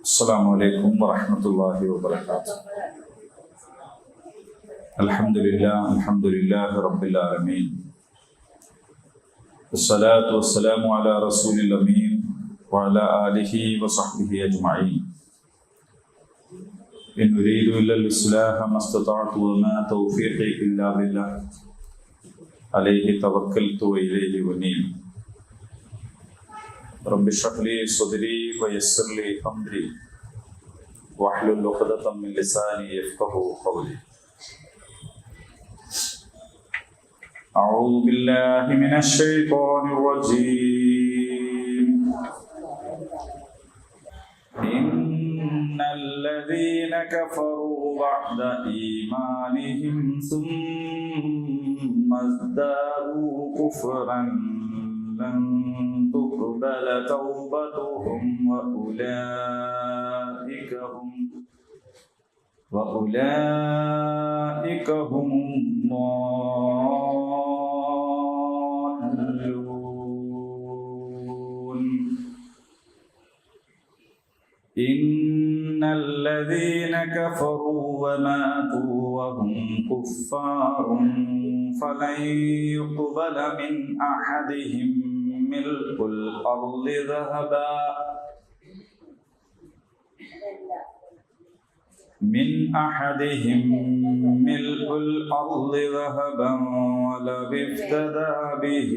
السلام عليكم ورحمة الله وبركاته. الحمد لله رب العالمين. الصلاة والسلام على رسول الأمين وعلى آله وصحبه أجمعين. إن أريد إلا الإصلاح ما استطعت وما توفيقي إلا بالله عليه توكلت وإليه أنيب. رب اشرح لي صدري ويسر لي أمري واحلل عقدة من لساني يفقهوا قولي. أعوذ بالله من الشيطان الرجيم. إن الذين كفروا بعد إيمانهم ثم ازدادوا كفرا لن تقبل توبتهم وأولئك هم الضالون. إن الذين كفروا وماتوا وهم كفار فلن يقبل من أحدهم ملء الأرض ذهبا ولو افتدى به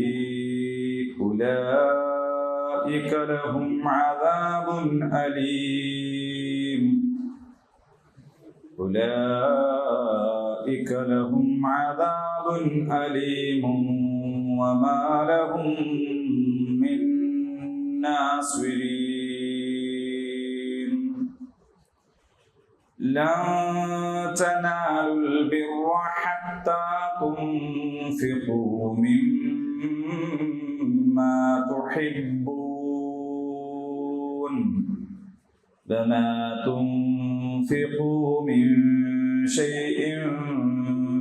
أولئك لهم عذاب أليم وما لهم من ناصرين. لن تنالوا البر حتى تنفقوا مما تحبون وما تنفقوا من شيء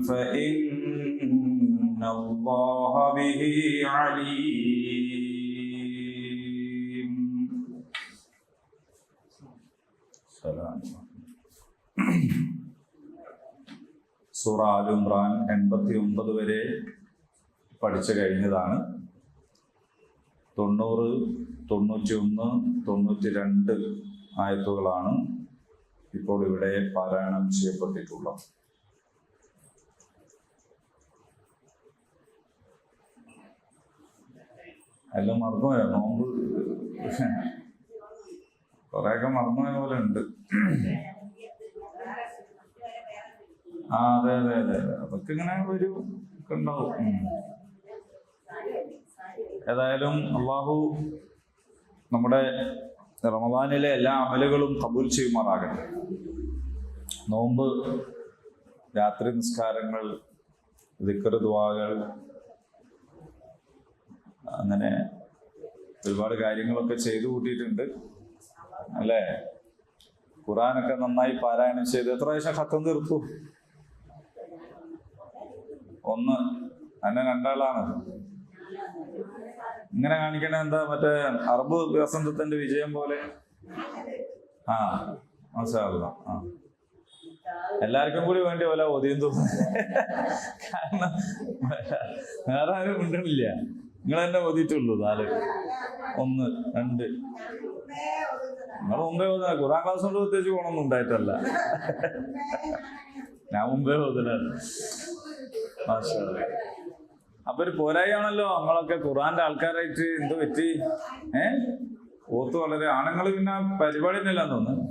فإن الله به عليم. സൂറ all Imran 89 വരെ പഠിച്ചു കഴിഞ്ഞതാണ്. 90, 91, 92 ആയത്തുകളാണ് ഇപ്പോൾ ഇവിടെ പാരായണം ചെയ്യപ്പെട്ടിട്ടുള്ളത്. എല്ലാം മറന്നുപോയോ? നോമ്പ് കുറെയൊക്കെ മറന്നുപോയ പോലെ ഉണ്ട്. അതെ അതൊക്കെ ഇങ്ങനെ ഒരു ഒക്കെ ഉണ്ടാവും. ഏതായാലും അള്ളാഹു നമ്മുടെ റമദാനിലെ എല്ലാ അമലുകളും കബൂൽ ചെയ്യുമാറാകട്ടെ. നോമ്പ്, രാത്രി നിസ്കാരങ്ങൾ, ദിക്ർ, ദുആകൾ, അങ്ങനെ ഒരുപാട് കാര്യങ്ങളൊക്കെ ചെയ്തു കൂട്ടിയിട്ടുണ്ട് അല്ലേ? ഖുർആനൊക്കെ നന്നായി പാരായണം ചെയ്ത് എത്ര പ്രാവശ്യം ഖത്തം തീർത്തു? 1. അന്നെ 2 ആളാണ്. ഇങ്ങനെ കാണിക്കണ എന്താ? മറ്റേ അറബ് വസന്തത്തിന്റെ വിജയം പോലെ. മാഷാ അല്ലാഹ്. എല്ലാവർക്കും കൂടി വേണ്ടി പോലെ ഒതിയും തോന്നുന്നു. കാരണം വേറെ ആരും മിണ്ടണില്ല. നിങ്ങൾ തന്നെ ഓതിയിട്ടുള്ളൂ 4. 1, 2. നിങ്ങൾ മുമ്പേ ഓതുന്ന ഖുർആൻ ക്ലാസ് കൊണ്ട് പ്രത്യേകിച്ച് പോകണമെന്നും ഉണ്ടായിട്ടല്ല. ഞാൻ മുമ്പേ ഓതുന്നത്. അപ്പൊ ഒരു പോരായാണല്ലോ നമ്മളൊക്കെ ഖുർആന്റെ ആൾക്കാരായിട്ട്. എന്ത് പറ്റി? ഓത്ത് വളരെ ആണുങ്ങൾ പിന്നെ പരിപാടി തന്നെയല്ലാന്ന് തോന്നുന്നു.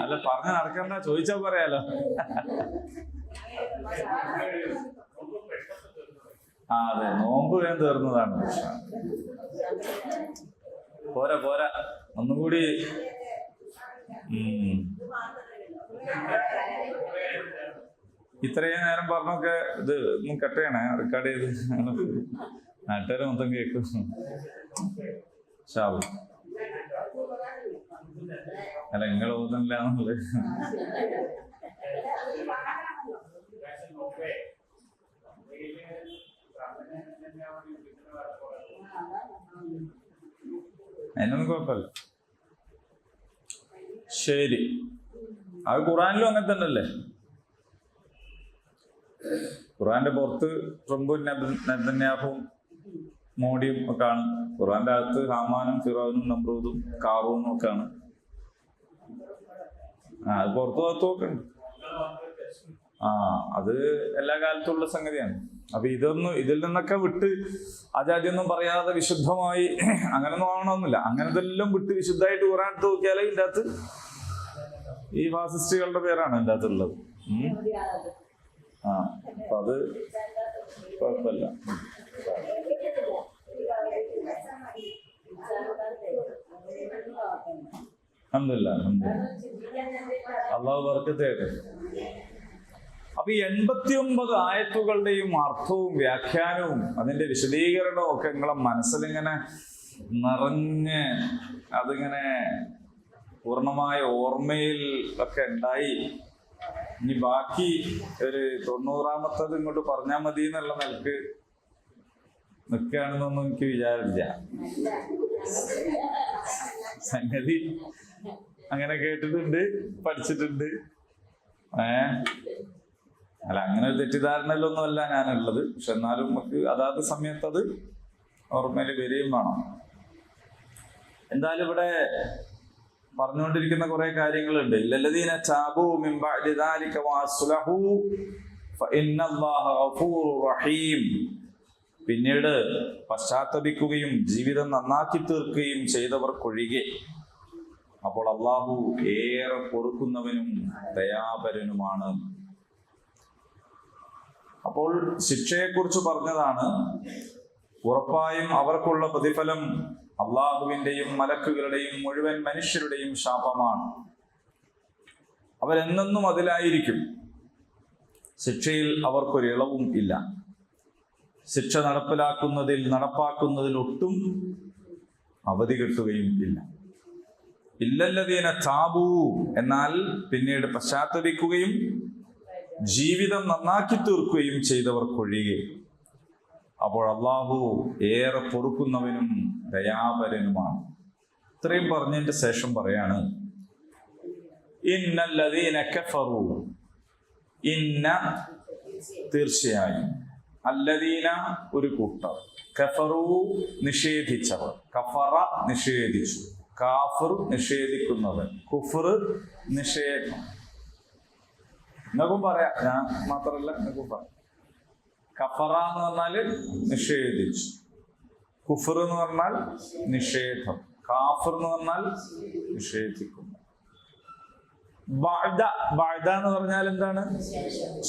അല്ല, പറഞ്ഞ് നടക്കണ്ട, ചോദിച്ചാ പറയാലോ. അതെ, നോമ്പ് വേഗം തീർന്നതാണ് പ്രശ്നം. പോരാ ഒന്നും കൂടി. ഇത്രയും നേരം പറഞ്ഞൊക്കെ ഇത് കട്ട് ചെയ്യണേ, റെക്കോർഡ് ചെയ്ത് നാട്ടുകാരെ മൊത്തം കേൾക്കും. അല്ല, നിങ്ങൾ ഓതുന്നില്ല എന്നുള്ളത്. അതിനൊന്നും കുഴപ്പമില്ല. ശരി, അത് ഖുറാനിലും അങ്ങനെ തന്നെ അല്ലേ? ഖുറാന്റെ പുറത്ത് ട്രംപും നെതന്യാഹുവും മോഡിയും ഒക്കെയാണ്. ഖുറാന്റെ അകത്ത് ഹാമാനും ഫിറോനും നമ്രൂദും കാറൂനും ഒക്കെയാണ്. അത് പുറത്തും ഒക്കെ ഉണ്ട്. അത് എല്ലാ കാലത്തുള്ള സംഗതിയാണ്. അപ്പൊ ഇതിൽ നിന്നൊക്കെ വിട്ട് ആചാര്യൊന്നും പറയാതെ വിശുദ്ധമായി അങ്ങനൊന്നും ആവണമെന്നില്ല. അങ്ങനത്തെല്ലാം വിട്ട് വിശുദ്ധമായിട്ട് ഖുറാൻ എടുത്ത് നോക്കിയാലേ ഇതിൻ്റെ അകത്ത് ഈ ഫാസിസ്റ്റുകളുടെ പേരാണ് ഇതിൻ്റെ അകത്തുള്ളത്. അപ്പൊ അത് കുഴപ്പമില്ല. അൽഹംദുലില്ലാഹ് അല്ലാഹു ബർക്കത്ത് ചെയ്യട്ടെ. അപ്പൊ ഈ 89 ആയത്തുകളുടെയും അർത്ഥവും വ്യാഖ്യാനവും അതിന്റെ വിശദീകരണവും ഒക്കെ നിങ്ങളെ മനസ്സിലിങ്ങനെ നിറഞ്ഞ് അതിങ്ങനെ പൂർണ്ണമായ ഓർമ്മയിൽ ഒക്കെ ഉണ്ടായി. ഇനി ബാക്കി ഒരു 90ാമത്തത് ഇങ്ങോട്ട് പറഞ്ഞാൽ മതി എന്നുള്ള നിലക്ക് നിൽക്കുകയാണെന്നൊന്നും എനിക്ക് വിചാരില്ല. സംഗതി അങ്ങനെ കേട്ടിട്ടുണ്ട്, പഠിച്ചിട്ടുണ്ട്. അല്ല, അങ്ങനെ ഒരു തെറ്റിദ്ധാരണയിലൊന്നുമല്ല ഞാനുള്ളത്. പക്ഷെ എന്നാലും നമുക്ക് അതാത് സമയത്ത് അത് ഓർമ്മയിൽ വരികയും വേണം. എന്തായാലും ഇവിടെ പറഞ്ഞുകൊണ്ടിരിക്കുന്ന കുറെ കാര്യങ്ങളുണ്ട്. ഇല്ലല്ലദീന താബൂ മിൻ ബഅദി ദാലിക വഅസ്ലഹൂ ഫഇന്നല്ലാഹ ഗഫൂറുർ റഹീം. പിന്നീട് പശ്ചാത്തപിക്കുകയും ജീവിതം നന്നാക്കി തീർക്കുകയും ചെയ്തവർക്കൊഴികെ അപ്പോൾ അള്ളാഹു ഏറെ പൊറുക്കുന്നവനും ദയാപരനുമാണ്. അപ്പോൾ ശിക്ഷയെക്കുറിച്ച് പറഞ്ഞതാണ്. ഉറപ്പായും അവർക്കുള്ള പ്രതിഫലം അള്ളാഹുവിന്റെയും മലക്കുകളുടെയും മുഴുവൻ മനുഷ്യരുടെയും ശാപമാണ്. അവരെന്നെന്നും അതിലായിരിക്കും. ശിക്ഷയിൽ അവർക്കൊരു ഇളവും ഇല്ല. ശിക്ഷ നടപ്പാക്കുന്നതിൽ ഒട്ടും അവധി കിട്ടുകയും ഇല്ല. ഇല്ലല്ലദീന താബൂ, എന്നാൽ പിന്നീട് പശ്ചാത്തപിക്കുകയും ജീവിതം നന്നാക്കി തീർക്കുകയും ചെയ്തവർക്കൊഴികെ അപ്പോൾ അള്ളാഹു ഏറെ പൊറുക്കുന്നവനും ദയാപരനുമാണ്. ഇത്രയും പറഞ്ഞതിന്റെ ശേഷം പറയാണ്, ഇന്നല്ലദീന കഫറൂ, ഇന്ന തീർച്ചയായും, അല്ലദീന ഒരു കൂട്ടർ, കഫറൂ നിഷേധിച്ചവർ, കഫറ നിഷേധിച്ചു, കാഫിർ നിഷേധിക്കുന്നവൻ, കുഫർ നിഷേധം. നിങ്ങൾക്കും പറയാം, ഞാൻ മാത്രമല്ല നിങ്ങൾക്കും പറയാം. കഫറ എന്ന് പറഞ്ഞാല് നിഷേധിച്ചു, കുഫർ എന്ന് പറഞ്ഞാൽ നിഷേധം, കാഫിർ എന്ന് പറഞ്ഞാൽ നിഷേധിക്കുന്നു. ബഅദ എന്ന് പറഞ്ഞാൽ എന്താണ്?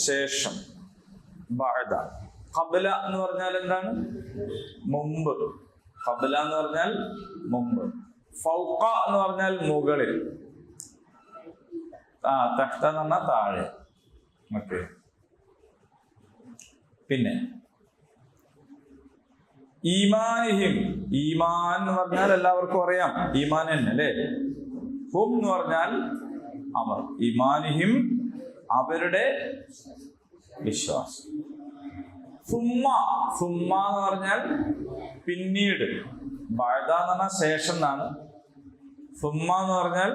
ശേഷം. ബഅദ. ഖബ്ല എന്ന് പറഞ്ഞാൽ എന്താണ്? മുമ്പ്. ഖബ്ല എന്ന് പറഞ്ഞാൽ മുമ്പ്. ഫൗഖ എന്ന് പറഞ്ഞാൽ മുകളിൽ. തഹ്ത എന്ന് പറഞ്ഞാൽ താഴെ. ഓക്കെ. പിന്നെ ഈമാനിഹിം, ഈമാൻ എന്ന് പറഞ്ഞാൽ എല്ലാവർക്കും അറിയാം, ഈമാൻ തന്നെ അല്ലേ? ഹും എന്ന് പറഞ്ഞാൽ അവർ, ഈമാനിഹിം അവരുടെ വിശ്വാസം. സുമ്മ എന്ന് പറഞ്ഞാൽ പിന്നീട്. ബഅദ എന്ന് പറഞ്ഞാൽ ശേഷം എന്നാണ്. സുമ്മ എന്ന് പറഞ്ഞാൽ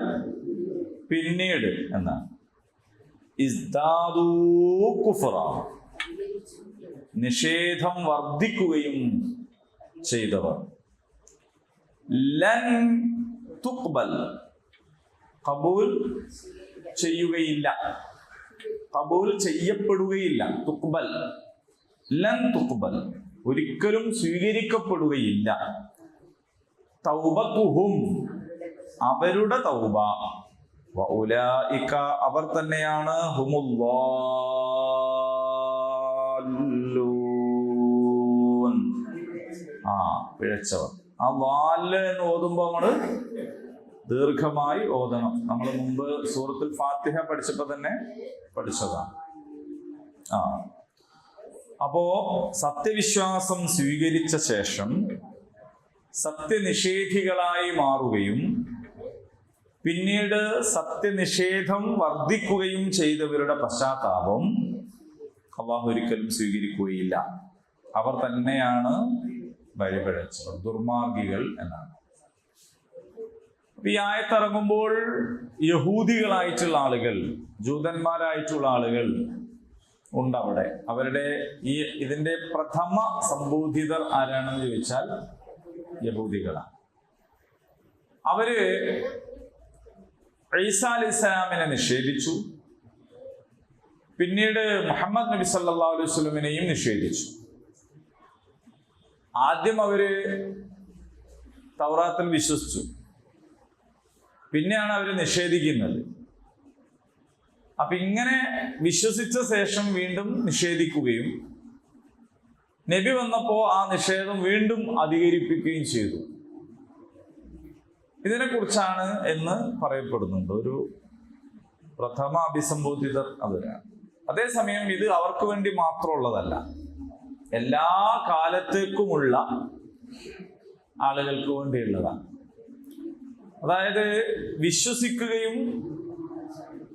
പിന്നീട് എന്നാണ്. ഇസ്ദാദൂ കുഫ്റ, നിഷേധം വർദ്ധിക്കുകയും ചെയ്തവർ. ലൻ തുഖ്ബൽ, ഖബൂൽ ചെയ്യുകയില്ല, ഖബൂൽ ചെയ്യപ്പെടുകയില്ല. തുഖ്ബൽ, ലൻ തുഖ്ബൽ, ഒരിക്കലും സ്വീകരിക്കപ്പെടുകയില്ല. തൗബത്തുഹും, അവരുടെ തൗബ. വഉലൈക, അവർ തന്നെയാണ് ഹുമുല്ലാലൂൻ, പിഴച്ചവർ. ആ വാല് എന്ന് ഓതുമ്പോ നമ്മള് ദീർഘമായി ഓതണം. നമ്മൾ മുമ്പ് സൂറത്തുൽ ഫാത്തിഹ പഠിച്ചപ്പോ തന്നെ പഠിച്ചതാണ്. അപ്പോ സത്യവിശ്വാസം സ്വീകരിച്ച ശേഷം സത്യനിഷേധികളായി മാറുകയും പിന്നീട് സത്യനിഷേധം വർദ്ധിക്കുകയും ചെയ്തവരുടെ പശ്ചാത്താപം അല്ലാഹു ഒരിക്കലും സ്വീകരിക്കുകയില്ല. അവർ തന്നെയാണ് വഴിപിഴച്ചവർ, ദുർമാർഗികൾ എന്നാണ്. ഈ ആയത്തിറങ്ങുമ്പോൾ യഹൂദികളായിട്ടുള്ള ആളുകൾ, ജൂതന്മാരായിട്ടുള്ള ആളുകൾ ഉണ്ട് അവിടെ. അവരുടെ ഇതിന്റെ പ്രഥമ സംബോധിതർ ആരാണെന്ന് ചോദിച്ചാൽ യഹൂദികളാണ്. അവര് ഈസാ അലൈഹിസ്സലാമിനെ നിഷേധിച്ചു. പിന്നീട് മുഹമ്മദ് നബി സല്ലല്ലാഹു അലൈഹി വസല്ലമയെയും നിഷേധിച്ചു. ആദ്യം അവര് തൗറാത്തിൽ വിശ്വസിച്ചു, പിന്നെയാണ് അവര് നിഷേധിക്കുന്നത്. അപ്പൊ ഇങ്ങനെ വിശ്വസിച്ച ശേഷം വീണ്ടും നിഷേധിക്കുകയും നബി വന്നപ്പോ ആ നിഷേധം വീണ്ടും അധികരിപ്പിക്കുകയും ചെയ്തു. ഇതിനെ കുറിച്ചാണ് എന്ന് പറയപ്പെടുന്നുണ്ട്. ഒരു പ്രഥമ അഭിസംബോധിതർ അവരാണ്. അതേസമയം ഇത് അവർക്ക് വേണ്ടി മാത്രമുള്ളതല്ല, എല്ലാ കാലത്തേക്കുമുള്ള ആളുകൾക്ക് വേണ്ടിയുള്ളതാണ്. അതായത് വിശ്വസിക്കുകയും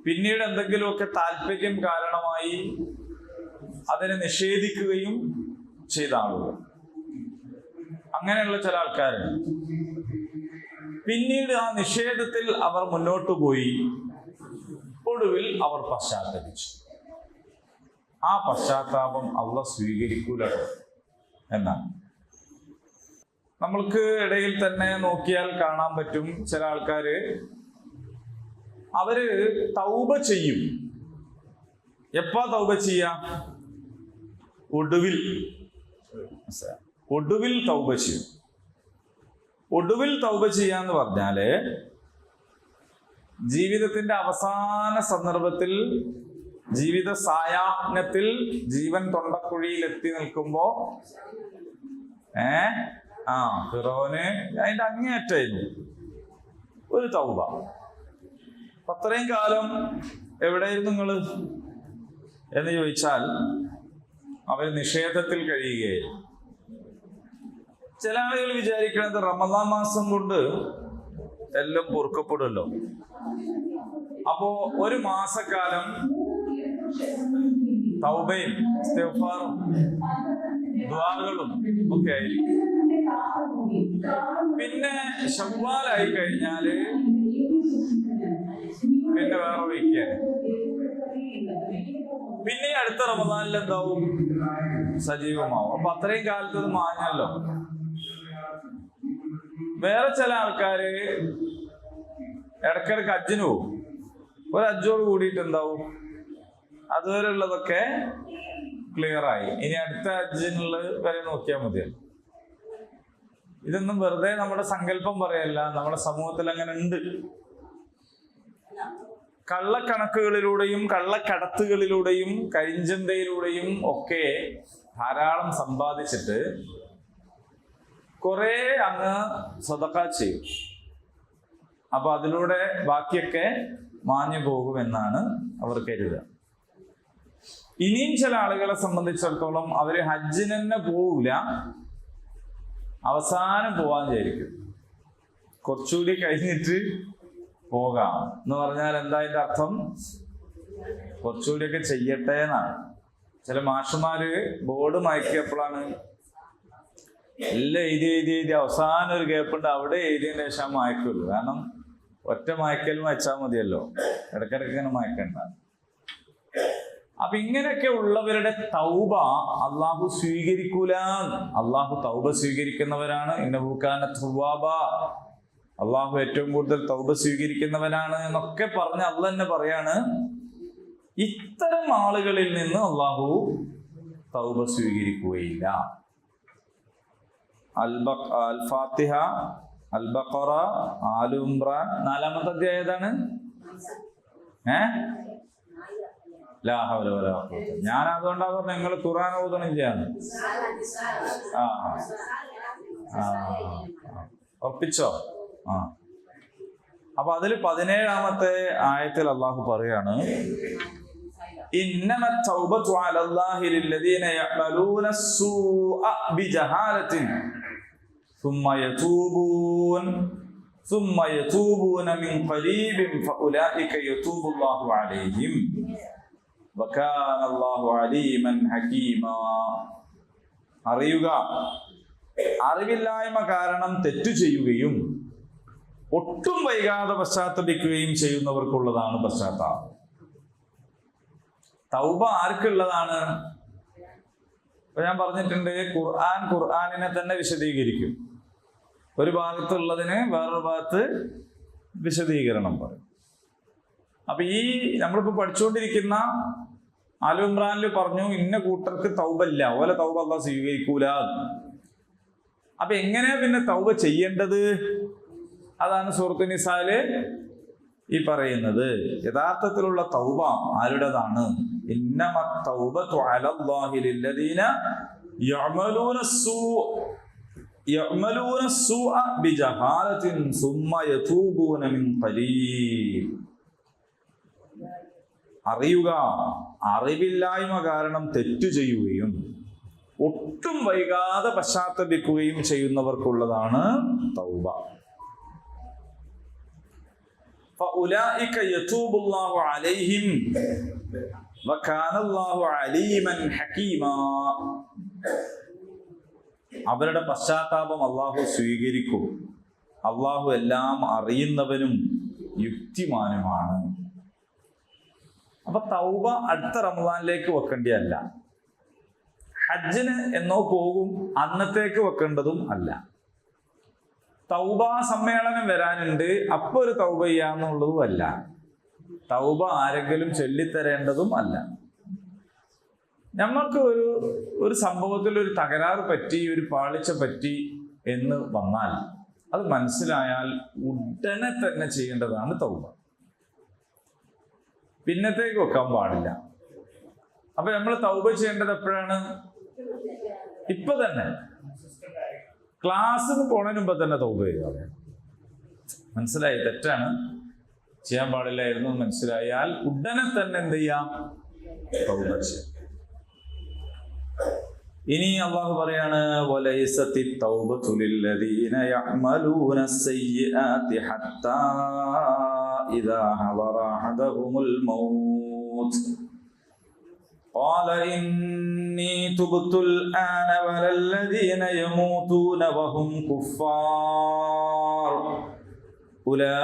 പിന്നീട് എന്തെങ്കിലുമൊക്കെ താല്പര്യം കാരണമായി അതിനെ നിഷേധിക്കുകയും ചെയ്ത ആളുകൾ, അങ്ങനെയുള്ള ചില ആൾക്കാരുണ്ട്. പിന്നീട് ആ നിഷേധത്തിൽ അവർ മുന്നോട്ട് പോയി, ഒടുവിൽ അവർ പശ്ചാത്തപിച്ചു. ആ പശ്ചാത്താപം അള്ളാഹ് സ്വീകരിക്കൂല എന്നാണ്. നമ്മൾക്ക് ഇടയിൽ തന്നെ നോക്കിയാൽ കാണാൻ പറ്റും, ചില ആൾക്കാര് അവര് തൗബ ചെയ്യും. എപ്പാ തൗബ ചെയ്യാം? ഒടുവിൽ തൗബ ചെയ്യും. ഒടുവിൽ തൗബ ചെയ്യാന്ന് പറഞ്ഞാല് ജീവിതത്തിന്റെ അവസാന സന്ദർഭത്തിൽ, ജീവിത സായാഹ്നത്തിൽ, ജീവൻ തൊണ്ടക്കുഴിയിൽ എത്തി നിൽക്കുമ്പോ ഫിറോന് അതിന്റെ അങ്ങേയറ്റായിരുന്നു ഒരു തൗബ. അത്രയും കാലം എവിടെയായിരുന്നു നിങ്ങള് എന്ന് ചോദിച്ചാൽ അവർ നിഷേധത്തിൽ കഴിയുകയായിരുന്നു. ചില ആളുകൾ വിചാരിക്കുന്നത് റമദാൻ മാസം കൊണ്ട് എല്ലാം പൊറുക്കപ്പെടുമല്ലോ, അപ്പോ ഒരു മാസക്കാലം തൗബയും ഇസ്തിഗ്ഫാറും ദുആകളും ഒക്കെ ആയിരിക്കും. പിന്നെ ശവ്വാലായി കഴിഞ്ഞാല് പിന്നെ വേറെ വയ്ക്കാണ്. പിന്നെ അടുത്ത റമദാനിൽ എന്താവും? സജീവമാവും. അപ്പൊ അത്രയും കാലത്ത് അത് മാഞ്ഞല്ലോ. വേറെ ചില ആൾക്കാര് ഇടക്കിടക്ക് ഹജ്ജിന് പോകും. ഒരു ഹജ്ജോട് കൂടിയിട്ട് എന്താവും? അതുവരെ ഉള്ളതൊക്കെ ക്ലിയർ ആയി. ഇനി അടുത്ത ഹജ്ജിനുള്ളത് വരെ നോക്കിയാൽ മതിയല്ലോ. ഇതൊന്നും വെറുതെ നമ്മുടെ സങ്കല്പം പറയല്ല, നമ്മുടെ സമൂഹത്തിൽ അങ്ങനെ ഉണ്ട്. കള്ളക്കണക്കുകളിലൂടെയും കള്ളക്കടത്തുകളിലൂടെയും കരിഞ്ചന്തയിലൂടെയും ഒക്കെ ധാരാളം സമ്പാദിച്ചിട്ട് കുറെ അങ്ങ് സദഖ ചെയ്യും. അപ്പൊ അതിലൂടെ ബാക്കിയൊക്കെ മാഞ്ഞു പോകുമെന്നാണ് അവർ കരുതുക. ഇനിയും ചില ആളുകളെ സംബന്ധിച്ചിടത്തോളം അവര് ഹജ്ജിന് തന്നെ പോവില്ല, അവസാനം പോവാൻ വിചാരിക്കും. കുറച്ചുകൂടി കഴിഞ്ഞിട്ട് പോകാം എന്ന് പറഞ്ഞാൽ എന്താ അതിന്റെ അർത്ഥം? കുറച്ചുകൂടിയൊക്കെ ചെയ്യട്ടെ എന്നാണ്. ചില മാഷുമാര് ബോർഡ് മയക്കിയപ്പോഴാണ് എല്ലാം എഴുതി അവസാനം ഒരു ഗ്യാപ്പുണ്ട്, അവിടെ എഴുതിയതിന് ശേഷം മയക്കുള്ളൂ. കാരണം ഒറ്റ മയക്കലും വെച്ചാൽ മതിയല്ലോ, ഇടയ്ക്കിടയ്ക്ക് ഇങ്ങനെ മയക്കണ്ട. അപ്പൊ ഇങ്ങനെയൊക്കെ ഉള്ളവരുടെ തൗബ അള്ളാഹു സ്വീകരിക്കൂല. അള്ളാഹു തൗബ സ്വീകരിക്കുന്നവരാണ്. ഇന്നഹു കാന തവ്വാബ, അള്ളാഹു ഏറ്റവും കൂടുതൽ തൗബ സ്വീകരിക്കുന്നവനാണ് എന്നൊക്കെ പറഞ്ഞ് അള്ളാഹ് തന്നെ പറയാണ്. ഇത്തരം ആളുകളിൽ നിന്ന് അള്ളാഹു തൗബ സ്വീകരിക്കുകയില്ല. അൽ-ഫാത്തിഹ, അൽ-ബഖറ, ആലു ഇംറാൻ 4-ാമത്തെ അധ്യായം ഏതാണ്? ഞാൻ അതുകൊണ്ടാ പറഞ്ഞ നിങ്ങൾ ഖുർആൻ ഓതണം ചെയ്യാന്ന്. ഉറപ്പിച്ചോ? അപ്പൊ അതിൽ 17-ാമത്തെ ആയത്തിൽ അള്ളാഹു പറയാണ്, ഇന്നമ തൗബതു അലല്ലാഹി ലില്ലദീന യഅമലൂന സ്സൂഅ ബിജഹാലത്തിൻ ثم يتوبون من قريب فأولئك يتوب الله عليهم وكان الله عليما حكيما. അറിയുക, അറിവില്ലായ്മ കാരണം തെറ്റു ചെയ്യുകയും ഒട്ടും വൈകാതെ പശ്ചാത്തപിക്കുകയും ചെയ്യുന്നവർക്കുള്ളതാണ് പശ്ചാത്താപം. തൗബ ആർക്കുള്ളതാണ്? ഇപ്പൊ ഞാൻ പറഞ്ഞിട്ടുണ്ട്, ഖുർആനിനെ തന്നെ വിശദീകരിക്കും. ഒരു ഭാഗത്തുള്ളതിന് വേറൊരു ഭാഗത്ത് വിശദീകരണം പറയും. അപ്പൊ ഈ നമ്മളിപ്പോ പഠിച്ചുകൊണ്ടിരിക്കുന്ന ആലു ഇമ്രാനിൽ പറഞ്ഞു ഇന്ന കൂട്ടർക്ക് തൗബ ഇല്ല, ഓലെ തൗബ അല്ലാഹു സ്വീകരിക്കൂല. അപ്പൊ എങ്ങനെയാ പിന്നെ തൗബ ചെയ്യേണ്ടത്? അതാണ് സൂറത്തു നിസായില് ഈ പറയുന്നത്. യഥാർത്ഥത്തിലുള്ള തൗബ ആരുടേതാണ്? ഇന്നമത് തൗബതു അലല്ലാഹി ലില്ലദീന യഅ്മലൂന സ്സൂഅ ബിജഹാലത്തിൻ സുമ്മ യതൂബൂന മിൻ ഖരീബ്. അറിയുക, അറിവില്ലായ്മ കാരണം തെറ്റു ചെയ്യുകയും ഒട്ടും വൈകാതെ പശ്ചാത്തപിക്കുകയും ചെയ്യുന്നവർക്കുള്ളതാണ് തൗബ. فأولئك يتوب الله عليهم وكان الله عليما حكيما. അവരുടെ പശ്ചാത്താപം അള്ളാഹു സ്വീകരിക്കും. അള്ളാഹു എല്ലാം അറിയുന്നവനും യുക്തിമാനുമാണ്. അപ്പൊ തൗബ അടുത്ത റമദാനിലേക്ക് വെക്കേണ്ടതല്ല, ഹജ്ജിന് എന്നോ പോകും അന്നത്തേക്ക് വെക്കേണ്ടതും അല്ല. തൗബ സമ്മേളനം വരാനുണ്ട്, അപ്പൊ ഒരു തൗബ ചെയ്യാന്നുള്ളതും അല്ല. തൗബ ആരെങ്കിലും ചൊല്ലിത്തരേണ്ടതും അല്ല. നമ്മൾക്ക് ഒരു സംഭവത്തിൽ ഒരു തകരാറ് പറ്റി, ഒരു പാളിച്ച പറ്റി എന്ന് വന്നാൽ അത് മനസ്സിലായാൽ ഉടനെ തന്നെ ചെയ്യേണ്ടതാണ് തൗബ. പിന്നത്തേക്ക് വെക്കാൻ പാടില്ല. അപ്പൊ നമ്മൾ തൗബ ചെയ്യേണ്ടത് എപ്പോഴാണ്? ഇപ്പൊ തന്നെ. ക്ലാസ്സിന് പോണതിന് മുമ്പ് തന്നെ തൗബ ചെയ്യുക. മനസ്സിലായി? തെറ്റാണ്, ചെയ്യാൻ പാടില്ലായിരുന്നു മനസ്സിലായാൽ ഉടനെ തന്നെ എന്ത് ചെയ്യാം? തൗബ ചെയ്യാം. ഇനി അള്ളാഹു പറയാണ്, വലൈസത്തി തൗബതു ലില്ലദീന യഅ്മലൂന അസ്സയ്യിആതി ഹത്താ ഇദാ ഹദറ അഹദഹുമുൽ മൗത്ത് ഖാല ഇന്നി തുബ്തുൽ ആന വലല്ലദീന യമൂതൂന വഹും കുഫാർ ഉലൈക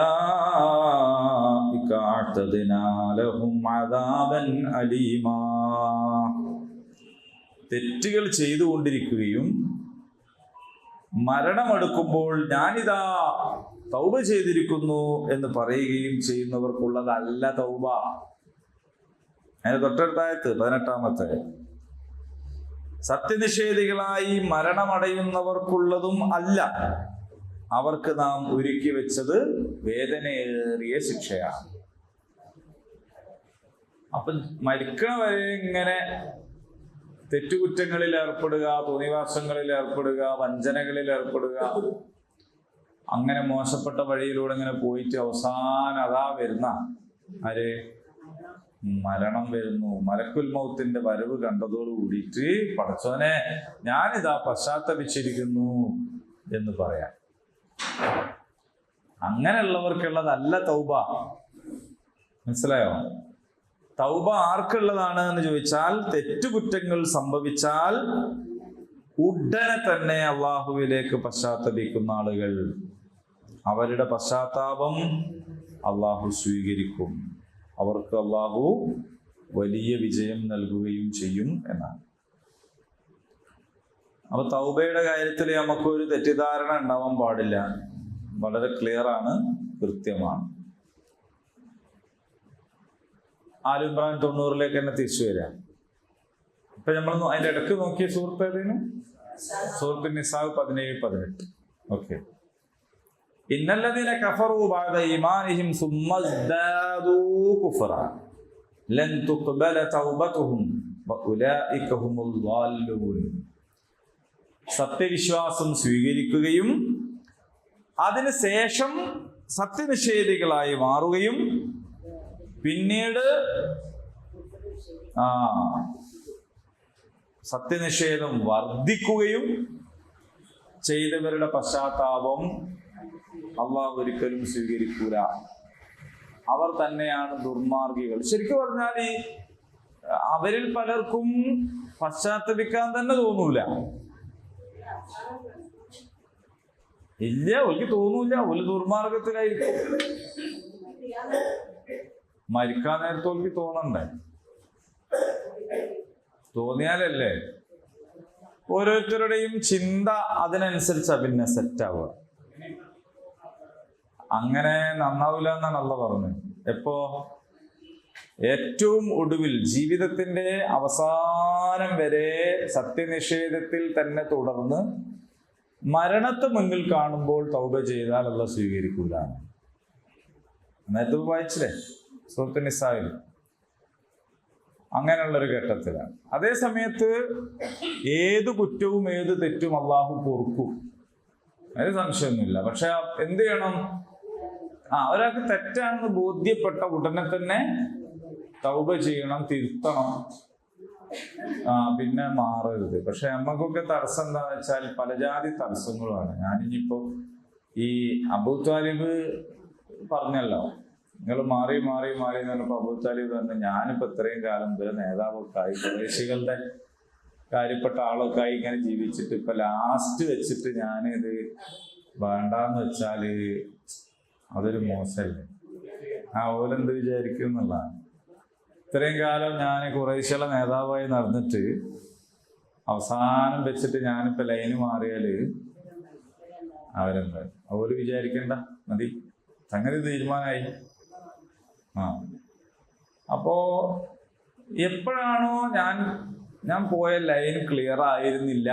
അഅ്തദ്നാ ലഹും അദാബൻ അലീമാ. തെറ്റുകൾ ചെയ്തുകൊണ്ടിരിക്കുകയും മരണമെടുക്കുമ്പോൾ ഞാനിതാ തൗബ ചെയ്തിരിക്കുന്നു എന്ന് പറയുകയും ചെയ്യുന്നവർക്കുള്ളതല്ല തൗബ. അതിന് തൊട്ടടുത്തായത്ത് 18-ാമത്തെ, സത്യനിഷേധികളായി മരണമടയുന്നവർക്കുള്ളതും അല്ല. അവർക്ക് നാം ഒരുക്കി വെച്ചത് വേദനയേറിയ ശിക്ഷയാണ്. അപ്പൊ മരിക്കണ വരെ ഇങ്ങനെ തെറ്റുകുറ്റങ്ങളിൽ ഏർപ്പെടുക, തോന്നിവാസങ്ങളിൽ ഏർപ്പെടുക, വഞ്ചനകളിൽ ഏർപ്പെടുക, അങ്ങനെ മോശപ്പെട്ട വഴിയിലൂടെ ഇങ്ങനെ പോയിട്ട് അവസാനം അതാ വരുന്ന ആര്? മരണം വരുന്നു. മലക്കുൽ മൗത്തിന്റെ വരവ് കണ്ടതോട് കൂടിയിട്ട് പടച്ചോനെ ഞാനിതാ പശ്ചാത്തപിച്ചിരിക്കുന്നു എന്ന് പറയാം. അങ്ങനെയുള്ളവർക്കുള്ളതല്ല തൗബ. മനസ്സിലായോ? തൗബ ആർക്കുള്ളതാണ് എന്ന് ചോദിച്ചാൽ, തെറ്റുകുറ്റങ്ങൾ സംഭവിച്ചാൽ ഉടനെ തന്നെ അള്ളാഹുവിലേക്ക് പശ്ചാത്തപിക്കുന്ന ആളുകൾ, അവരുടെ പശ്ചാത്താപം അള്ളാഹു സ്വീകരിക്കും. അവർക്ക് അള്ളാഹു വലിയ വിജയം നൽകുകയും ചെയ്യും എന്നാണ്. അപ്പൊ തൗബയുടെ കാര്യത്തിൽ നമുക്കൊരു തെറ്റിദ്ധാരണ ഉണ്ടാവാൻ പാടില്ല. വളരെ ക്ലിയർ ആണ്, കൃത്യമാണ്. ആലു ഇമ്രാൻ 90-ലേക്ക് തന്നെ തിരിച്ചു വരാം. ഇപ്പൊ നമ്മൾ അതിന്റെ ഇടക്ക് നോക്കിയ സൂറത്ത് ഏതേനും? സൂറത്ത് നിസാ 17-18. ഓക്കെ. ഇന്നല്ലദീന കഫറൂ ബഅദ ഈമാനിഹിം സുമ്മ ഇസ്ദാദൂ കുഫ്റ ലൻ തുഖ്ബല തൗബതുഹും വഉലൈക ഹുമുൽ ളാല്ലൂൻ. സത്യവിശ്വാസം സ്വീകരിക്കുകയും അതിനുശേഷം സത്യനിഷേധികളായി മാറുകയും പിന്നീട് സത്യനിഷേധം വർദ്ധിക്കുകയും ചെയ്തവരുടെ പശ്ചാത്താപം അള്ളാഹു ഒരിക്കലും സ്വീകരിക്കൂല. അവർ തന്നെയാണ് ദുർമാർഗികൾ. ശരിക്കും പറഞ്ഞാൽ ഈ അവരിൽ പലർക്കും പശ്ചാത്തപിക്കാൻ തന്നെ തോന്നൂല. ഇല്ല, ഓൽക്ക് തോന്നൂല, ഒരു ദുർമാർഗത്തിലായിരിക്കും. മരിക്കാൻ നേരത്തെ ഓൽക്ക് തോന്നണ്ടേ? തോന്നിയാലല്ലേ ഓരോരുത്തരുടെയും ചിന്ത അതിനനുസരിച്ചാ പിന്നെ സെറ്റാവുക. അങ്ങനെ നന്നാവില്ല എന്നാണ് അള്ളാഹ് പറഞ്ഞത്. എപ്പോ? ഏറ്റവും ഒടുവിൽ ജീവിതത്തിന്റെ അവസാനം വരെ സത്യനിഷേധത്തിൽ തന്നെ തുടർന്ന് മരണത്തെ മുന്നിൽ കാണുമ്പോൾ തൗബ ചെയ്താൽ അള്ളാഹ് സ്വീകരിക്കൂല. നേരത്തെ വായിച്ചില്ലേ സൂറത്തുൻ നിസായിൽ? അങ്ങനെയുള്ളൊരു ഘട്ടത്തിലാണ്. അതേ സമയത്ത് ഏത് കുറ്റവും ഏത് തെറ്റും അള്ളാഹു പൊറുക്കും, അതിന് സംശയമൊന്നുമില്ല. പക്ഷെ എന്ത് ചെയ്യണം? ഒരാൾക്ക് തെറ്റാണെന്ന് ബോധ്യപ്പെട്ട ഉടനെ തന്നെ തൗബ ചെയ്യണം, തിരുത്തണം, പിന്നെ മാറരുത്. പക്ഷെ നമുക്കൊക്കെ തടസ്സം എന്താന്ന് വെച്ചാൽ പലജാതി തടസ്സങ്ങളുമാണ്. ഞാനിപ്പോ ഈ അബൂ താലിബ് പറഞ്ഞല്ലോ, നിങ്ങൾ മാറി മാറി മാറി എന്ന് പറഞ്ഞപ്പോ അബൂ താലിബ് തന്നെ ഞാനിപ്പോ ഇത്രയും കാലം നേതാവൊക്കെ ആയി, കുറേശികളുടെ കാര്യപ്പെട്ട ആളൊക്കെ ആയി ഇങ്ങനെ ജീവിച്ചിട്ട് ഇപ്പൊ ലാസ്റ്റ് വെച്ചിട്ട് ഞാനിത് വേണ്ടാന്ന് വെച്ചാല് അതൊരു മോശമല്ലേ? ഓലെന്ത് വിചാരിക്കും എന്നുള്ളതാണ്. ഇത്രയും കാലം ഞാൻ കുറേശ്ശിയുടെ നേതാവായി നടന്നിട്ട് അവസാനം വെച്ചിട്ട് ഞാനിപ്പോ ലൈന് മാറിയാല് അവരെന്താ ഓല് വിചാരിക്കണ്ട, മതി, സംഗതി തീരുമാനമായി. അപ്പോ എപ്പോഴാണോ ഞാൻ പോയ ലൈൻ ക്ലിയർ ആയിരുന്നില്ല,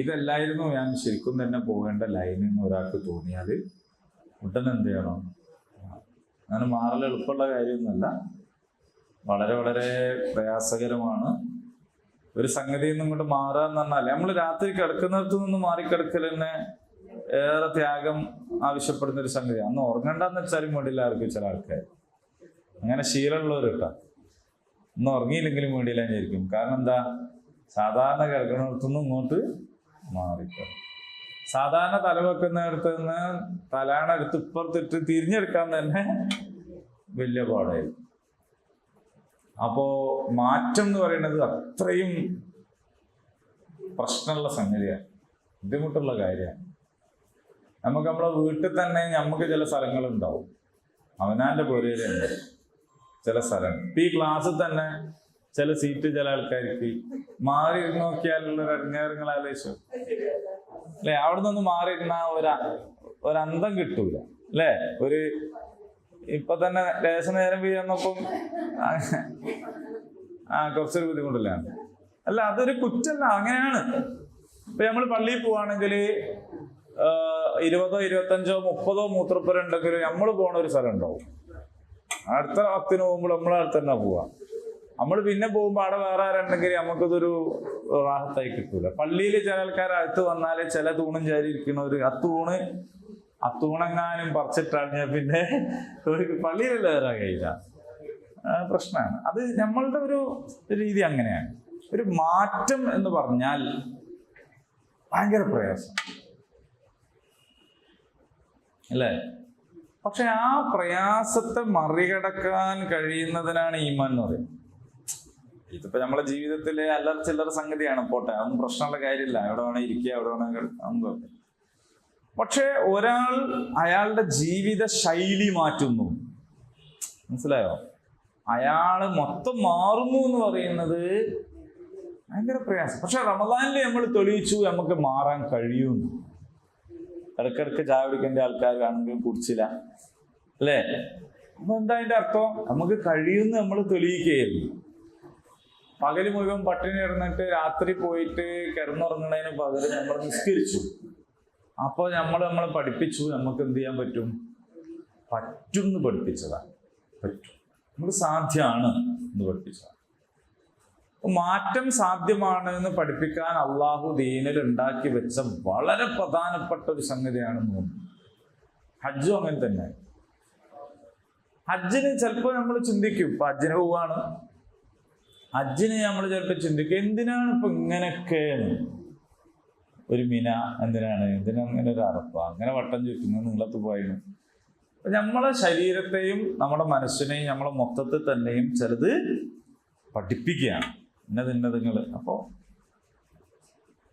ഇതല്ലായിരുന്നു ഞാൻ ശരിക്കും തന്നെ പോകേണ്ട ലൈൻ എന്ന് ഒരാൾക്ക് തോന്നിയാൽ ഉടനെ എന്ത് ചെയ്യണം? അങ്ങനെ മാറൽ എളുപ്പമുള്ള കാര്യമൊന്നുമല്ല, വളരെ വളരെ പ്രയാസകരമാണ്. ഒരു സംഗതിയിൽ നിന്നും കൊണ്ട് മാറുക എന്ന് പറഞ്ഞാൽ നമ്മൾ രാത്രി കിടക്കുന്നിടത്തു നിന്ന് മാറിക്കിടക്കൽ തന്നെ ഏറെ ത്യാഗം ആവശ്യപ്പെടുന്ന ഒരു സംഗതിയാണ്. അന്ന് ഉറങ്ങണ്ടെന്ന് വെച്ചാലും വേണ്ടിയില്ല ആർക്കും. ചില ആൾക്കാർ അങ്ങനെ ശീലമുള്ളവർ കേട്ടോ, ഇന്ന് ഉറങ്ങിയില്ലെങ്കിലും വേണ്ടിയില്ല വിചാരിക്കും. കാരണം എന്താ? സാധാരണ കിടക്കുന്നിടത്തുനിന്ന് ഇങ്ങോട്ട് മാറിക്കണം. സാധാരണ തലവെക്കുന്നിടത്ത് നിന്ന് തലാണ എടുത്ത് ഇപ്പുറത്തിട്ട് തിരിഞ്ഞെടുക്കാൻ തന്നെ വലിയ പാടായിരുന്നു. അപ്പോ മാറ്റം എന്ന് പറയുന്നത് അത്രയും പ്രശ്നമുള്ള സംഗതിയാണ്, ബുദ്ധിമുട്ടുള്ള കാര്യമാണ്. നമുക്ക് നമ്മളെ വീട്ടിൽ തന്നെ നമുക്ക് ചില സ്ഥലങ്ങളുണ്ടാവും, അവനാന്റെ പുരയിലുണ്ട് ചില സ്ഥലം. ഇപ്പൊ ഈ ക്ലാസ്സിൽ തന്നെ ചില സീറ്റ് ചില ആൾക്കാർക്ക് മാറി നോക്കിയാലുള്ള ഇറങ്ങാറുകൾ ആലോചിച്ചു അല്ലെ? അവിടെ നിന്ന് മാറിയിരുന്ന ഒരന്തം കിട്ടൂല അല്ലേ? ഇപ്പൊ തന്നെ ലേശം നേരം വീഴുന്നപ്പം കുറച്ചൊരു ബുദ്ധിമുട്ടില്ലാണ്. അല്ല, അതൊരു കുറ്റല്ല, അങ്ങനെയാണ്. ഇപ്പൊ നമ്മൾ പള്ളിയിൽ പോവാണെങ്കിൽ 20, 25, 30 മൂത്രപ്പുര ഉണ്ടെങ്കിൽ നമ്മൾ പോണ ഒരു സ്ഥലം ഉണ്ടാവും. അടുത്ത വക്തിന് പോകുമ്പോൾ നമ്മൾ അടുത്ത് തന്നെ പോവാ. നമ്മൾ പിന്നെ പോകുമ്പോൾ അവിടെ വേറെ ആരുണ്ടെങ്കിൽ നമുക്കതൊരു റാഹത്തായി കിട്ടൂല. പള്ളിയിൽ ചില ആൾക്കാർ അടുത്ത് വന്നാല് ചില തൂണും ചാരിയിരിക്കണവര് അത്തൂണെങ്ങാനും പറിച്ചിട്ടറിഞ്ഞ പിന്നെ പള്ളിയിലല്ല കയറാൻ കഴിയില്ല, പ്രശ്നമാണ്. അത് നമ്മളുടെ ഒരു രീതി അങ്ങനെയാണ്. ഒരു മാറ്റം എന്ന് പറഞ്ഞാൽ ഭയങ്കര പ്രയാസം അല്ലേ? പക്ഷെ ആ പ്രയാസത്തെ മറികടക്കാൻ കഴിയുന്നതിനാണ് ഈമാൻ എന്ന് പറയുന്നത്. ഇതിപ്പോ നമ്മളെ ജീവിതത്തിലെ അല്ലറ ചില്ലറ സംഗതിയാണ്, പോട്ടെ, അതൊന്നും പ്രശ്നമുള്ള കാര്യമില്ല. എവിടെ വേണേ ഇരിക്കുക, എവിടെ വേണേ. പക്ഷെ ഒരാൾ അയാളുടെ ജീവിത ശൈലി മാറ്റുന്നു, മനസ്സിലായോ? അയാള് മൊത്തം മാറുന്നു എന്ന് പറയുന്നത് ഭയങ്കര പ്രയാസം. പക്ഷെ റമദാനിൽ നമ്മൾ തെളിയിച്ചു നമുക്ക് മാറാൻ കഴിയുന്നു. ഇടക്കിടക്ക് ചായ കുടിക്കേണ്ട ആൾക്കാരാണെങ്കിൽ കുടിച്ചില്ല അല്ലേ? അപ്പൊ എന്താ അതിന്റെ അർത്ഥം? നമുക്ക് കഴിയുമെന്ന് നമ്മൾ തെളിയിക്കുകയായിരുന്നു. പകല് മുഴുവൻ പട്ടിണി കിടന്നിട്ട് രാത്രി പോയിട്ട് കിടന്നുറങ്ങുന്നതിന് പകരം നമ്മൾ നിസ്കരിച്ചു. അപ്പോൾ നമ്മളെ പഠിപ്പിച്ചു നമുക്ക് എന്ത് ചെയ്യാൻ പറ്റും എന്ന് പഠിപ്പിച്ചതാണ്. പറ്റും, നമുക്ക് സാധ്യമാണ് എന്ന് പഠിപ്പിച്ചതാണ്. മാറ്റം സാധ്യമാണ് എന്ന് പഠിപ്പിക്കാൻ അള്ളാഹു ദീനിൽ ഉണ്ടാക്കി വെച്ച വളരെ പ്രധാനപ്പെട്ട ഒരു സംഗതിയാണെന്ന് തോന്നുന്നു. ഹജ്ജും അങ്ങനെ തന്നെ. ഹജ്ജിന് ചിലപ്പോൾ നമ്മൾ ചിന്തിക്കും, ഇപ്പൊ ഹജ്ജിന് പോവാണ്, ഹജ്ജിന് നമ്മൾ ചിലപ്പോൾ ചിന്തിക്കും എന്തിനാണ് ഇപ്പൊ ഇങ്ങനെയൊക്കെ ഒരു മിന, എന്തിനങ്ങനെ ഒരു അറപ്പ, അങ്ങനെ വട്ടം ചുറ്റുന്നു നിങ്ങളത്ത് പോയിരുന്നു. അപ്പൊ നമ്മളെ ശരീരത്തെയും നമ്മുടെ മനസ്സിനെയും നമ്മളെ മൊത്തത്തിൽ തന്നെയും ചിലത് പഠിപ്പിക്കുകയാണ്, ഇന്നതിങ്ങൾ. അപ്പോൾ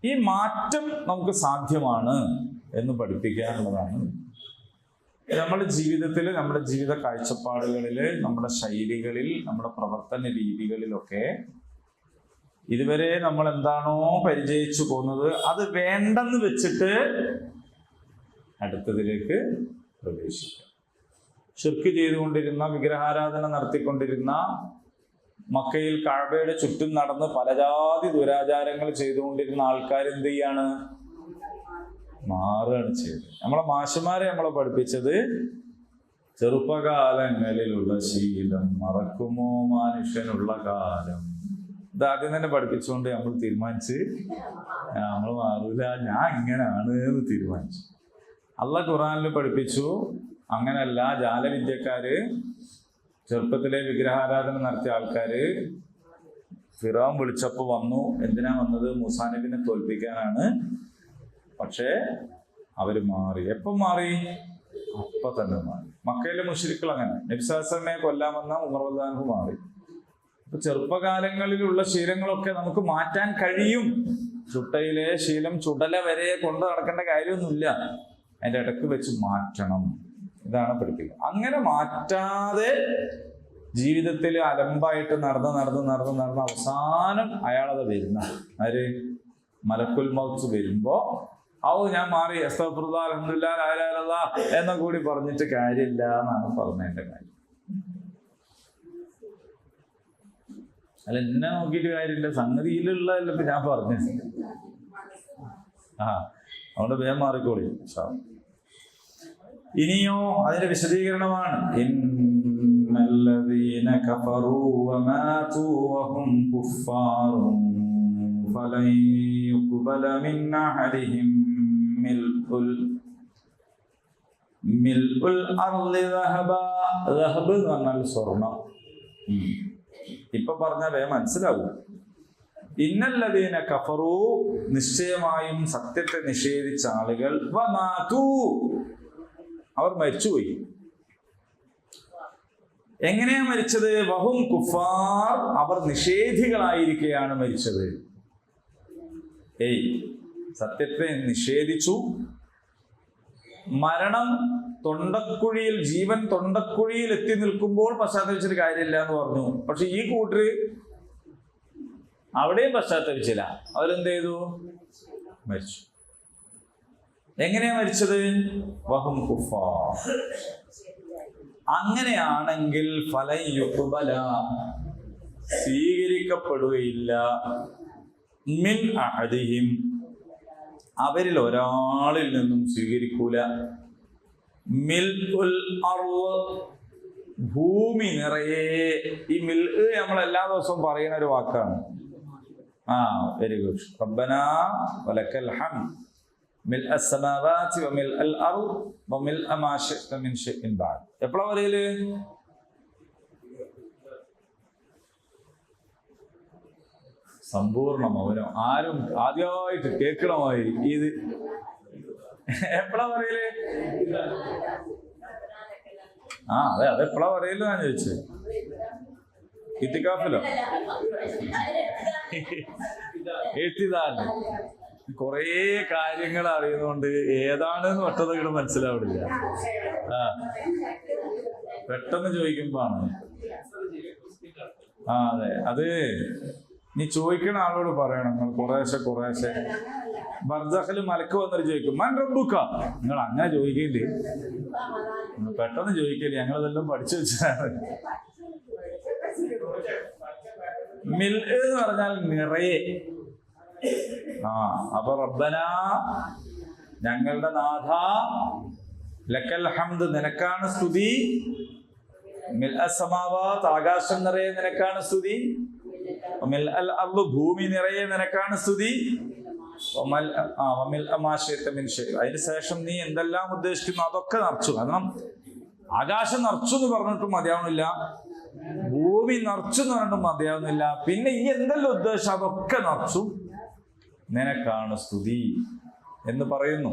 ഈ മാറ്റം നമുക്ക് സാധ്യമാണ് എന്ന് പഠിപ്പിക്കാനുള്ളതാണ്. നമ്മുടെ ജീവിതത്തിൽ, നമ്മുടെ ജീവിത കാഴ്ചപ്പാടുകളിൽ, നമ്മുടെ ശൈലികളിൽ, നമ്മുടെ പ്രവർത്തന രീതികളിലൊക്കെ ഇതുവരെ നമ്മൾ എന്താണോ പരിചയിച്ചു പോകുന്നത് അത് വേണ്ടെന്ന് വെച്ചിട്ട് അടുത്തതിലേക്ക് പ്രവേശിക്കുക. ശിർക്ക് ചെയ്തുകൊണ്ടിരുന്ന, വിഗ്രഹാരാധന നടത്തിക്കൊണ്ടിരുന്ന, മക്കയിൽ കഅബയുടെ ചുറ്റും നടന്ന് പല ജാതി ദുരാചാരങ്ങൾ ചെയ്തുകൊണ്ടിരുന്ന ആൾക്കാർ എന്ത് ചെയ്യാണ്? മാറുകയാണ് ചെയ്തത്. നമ്മളെ മാഷുമാരെ നമ്മളെ പഠിപ്പിച്ചത് ചെറുപ്പകാലങ്ങളിലുള്ള ശീലം മറക്കുമോ മനുഷ്യനുള്ള കാലം. ഇതാദ്യം തന്നെ പഠിപ്പിച്ചുകൊണ്ട് നമ്മൾ തീരുമാനിച്ച് നമ്മൾ മാറൂല, ഞാൻ ഇങ്ങനെയാണ് എന്ന് തീരുമാനിച്ചു. അള്ളാഹ് ഖുർആനിൽ പഠിപ്പിച്ചു അങ്ങനെയല്ല. ജാലവിദ്യക്കാര്, ചെറുപ്പത്തിലെ വിഗ്രഹാരാധന നടത്തിയ ആൾക്കാര് ഫിറഔൻ വിളിച്ചപ്പോൾ വന്നു. എന്തിനാ വന്നത്? മൂസാ നബിനെ തോൽപ്പിക്കാനാണ്. പക്ഷേ അവര് മാറി. എപ്പം മാറി? അപ്പൊ തന്നെ മാറി. മക്കയിലെ മുശ്രിക്കുകൾ അങ്ങനെ. നബി സല്ലല്ലാഹു അലൈഹി വസല്ലമയെ കൊല്ലാൻ വന്ന ഉമർ റളിയല്ലാഹു അൻഹു മാറി. അപ്പൊ ചെറുപ്പകാലങ്ങളിലുള്ള ശീലങ്ങളൊക്കെ നമുക്ക് മാറ്റാൻ കഴിയും. ചുട്ടയിലെ ശീലം ചുടല വരെ കൊണ്ട് നടക്കേണ്ട കാര്യമൊന്നുമില്ല. അതിന്റെ ഇടയ്ക്ക് വെച്ച് മാറ്റണം. ഇതാണ് പഠിപ്പിക്കുക. അങ്ങനെ മാറ്റാതെ ജീവിതത്തിൽ അലമ്പായിട്ട് നടന്ന് അവസാനം അയാളത് വരുന്ന ആര്? മലക്കുൽ മൗത്ത് വരുമ്പോ ഞാൻ മാറി, അസ്തഗ്ഫിറുല്ലാഹ്, അൽഹംദുലില്ലാഹ്, ലാ ഇലാഹ ഇല്ലല്ലാഹ് എന്ന കൂടി പറഞ്ഞിട്ട് കാര്യമില്ല എന്നാണ് പറഞ്ഞതിന്റെ കാര്യം. അല്ല, എന്നെ നോക്കിയിട്ട് കാര്യമില്ല, സംഗതിയിലുള്ളതല്ല ഇപ്പൊ ഞാൻ പറഞ്ഞത്. അതുകൊണ്ട് വേഗം മാറിക്കോളി. ഇനിയോ അതിന്റെ വിശദീകരണമാണ്. ഇന്നല്ലദീന കഫറൂ വമാതു വഹും കുഫാറുൻ ഫലൻ യുഖ്ബല മിൻ അഹദിഹിം മിൽഉൽ അർളി ദഹബ. ദഹബ് എന്ന് പറഞ്ഞാൽ സ്വർണം. ഇപ്പൊ പറഞ്ഞാൽ വേഗം മനസ്സിലാവും. ഇന്നല്ലദീന കഫറൂ, നിശ്ചയമായും സത്യത്തെ നിഷേധിച്ച ആളുകൾ, വമാതു, അവർ മരിച്ചുപോയി. എങ്ങനെയാ മരിച്ചത്? വഹും കുഫാർ, അവർ നിഷേധികളായിരിക്കെയാണ് മരിച്ചത്. സത്യത്തെ നിഷേധിച്ചു. മരണം തൊണ്ടക്കുഴിയിൽ, ജീവൻ തൊണ്ടക്കുഴിയിൽ എത്തി നിൽക്കുമ്പോൾ പശ്ചാത്തപിച്ചിട്ട് കാര്യമില്ല എന്ന് പറഞ്ഞു. പക്ഷെ ഈ കൂട്ടര് അവിടെയും പശ്ചാത്തപിച്ചില്ല. അവരെന്ത് ചെയ്തു? മരിച്ചു. എങ്ങനെയാ മരിച്ചത്? വഹും കുഫാർ. അങ്ങനെയാണെങ്കിൽ ഫലൻ യുഖ്ബല, സ്വീകരിക്കപ്പെടുകയില്ല, മിൻ അഹദിഹിം, അവരിൽ ഒരാളിൽ നിന്നും സ്വീകരിക്കൂല. മിൽഉൽ അർള്, ഭൂമി നിറയെ. ഈ മിൽ നമ്മൾ എല്ലാ ദിവസവും പറയുന്ന ഒരു വാക്കാണ്. Very good. റബ്ബനാ വലക്കൽ ഹംദ് മിൽഅ അസ്സമാവാതി വമിൽഅൽ അർള് വമിൽഅ മാ ശിഅ്ത മിൻ ശൈഇൻ ബഅദ്. എപ്പോഴാ പറയല്? സമ്പൂർണ്ണ മൗനം. ആരും ആദ്യമായിട്ട് കേൾക്കണമായി ഇത്. എപ്പോഴാ പറയല്? അതെപ്പോഴാ പറയല് ഞാൻ ചോദിച്ചത്. ഇത്തിക്കാഫിലോ? എഴുത്തിതാല്. കൊറേ കാര്യങ്ങൾ അറിയുന്നോണ്ട് ഏതാണെന്ന് ഒറ്റതകിട് മനസ്സിലാവില്ല. പെട്ടെന്ന് ചോദിക്കുമ്പോ ആണ്. അതെ, അത് നീ ചോദിക്കണ ആളോട് പറയണം. നിങ്ങൾ കുറേശ്ശെ ബർസഖിൽ മലക്ക് വന്നിട്ട് ചോദിക്കും, മൻ റബ്ബുക. നിങ്ങൾ അങ്ങനെ ചോദിക്കില്ലേ, പെട്ടെന്ന് ചോദിക്കില്ലേ. ഞങ്ങളിതെല്ലാം പഠിച്ചു വെച്ചാണ്. മിൽ എന്ന് പറഞ്ഞാൽ നിറയെ. അപ്പൊ റബ്ബന, ഞങ്ങളുടെ നാഥ, ലക്കൽ ഹംദ്, നിനക്കാണ് സ്തുതി, മിൽഅ സമാവാത്ത്, ആകാശം നിറയെ നിനക്കാണ് സ്തുതി, വമിൽഅൽ അർള്, ഭൂമി നിറയെ നിനക്കാണ് സ്തുതി, വമിൽഅ മാ ശിഅ്ത മിൻ ശൈഇ, അതിന് ശേഷം നീ എന്തെല്ലാം ഉദ്ദേശിക്കുന്നു അതൊക്കെ നിറച്ചു. കാരണം ആകാശം നിറച്ചു എന്ന് പറഞ്ഞിട്ടും മതിയാവുന്നില്ല, ഭൂമി നിറച്ചു എന്ന് പറഞ്ഞിട്ടും മതിയാവുന്നില്ല, പിന്നെ ഈ എന്തെല്ലാം ഉദ്ദേശം അതൊക്കെ നിറച്ചു, നിനക്കാണ് സ്തുതി എന്ന് പറയുന്നു.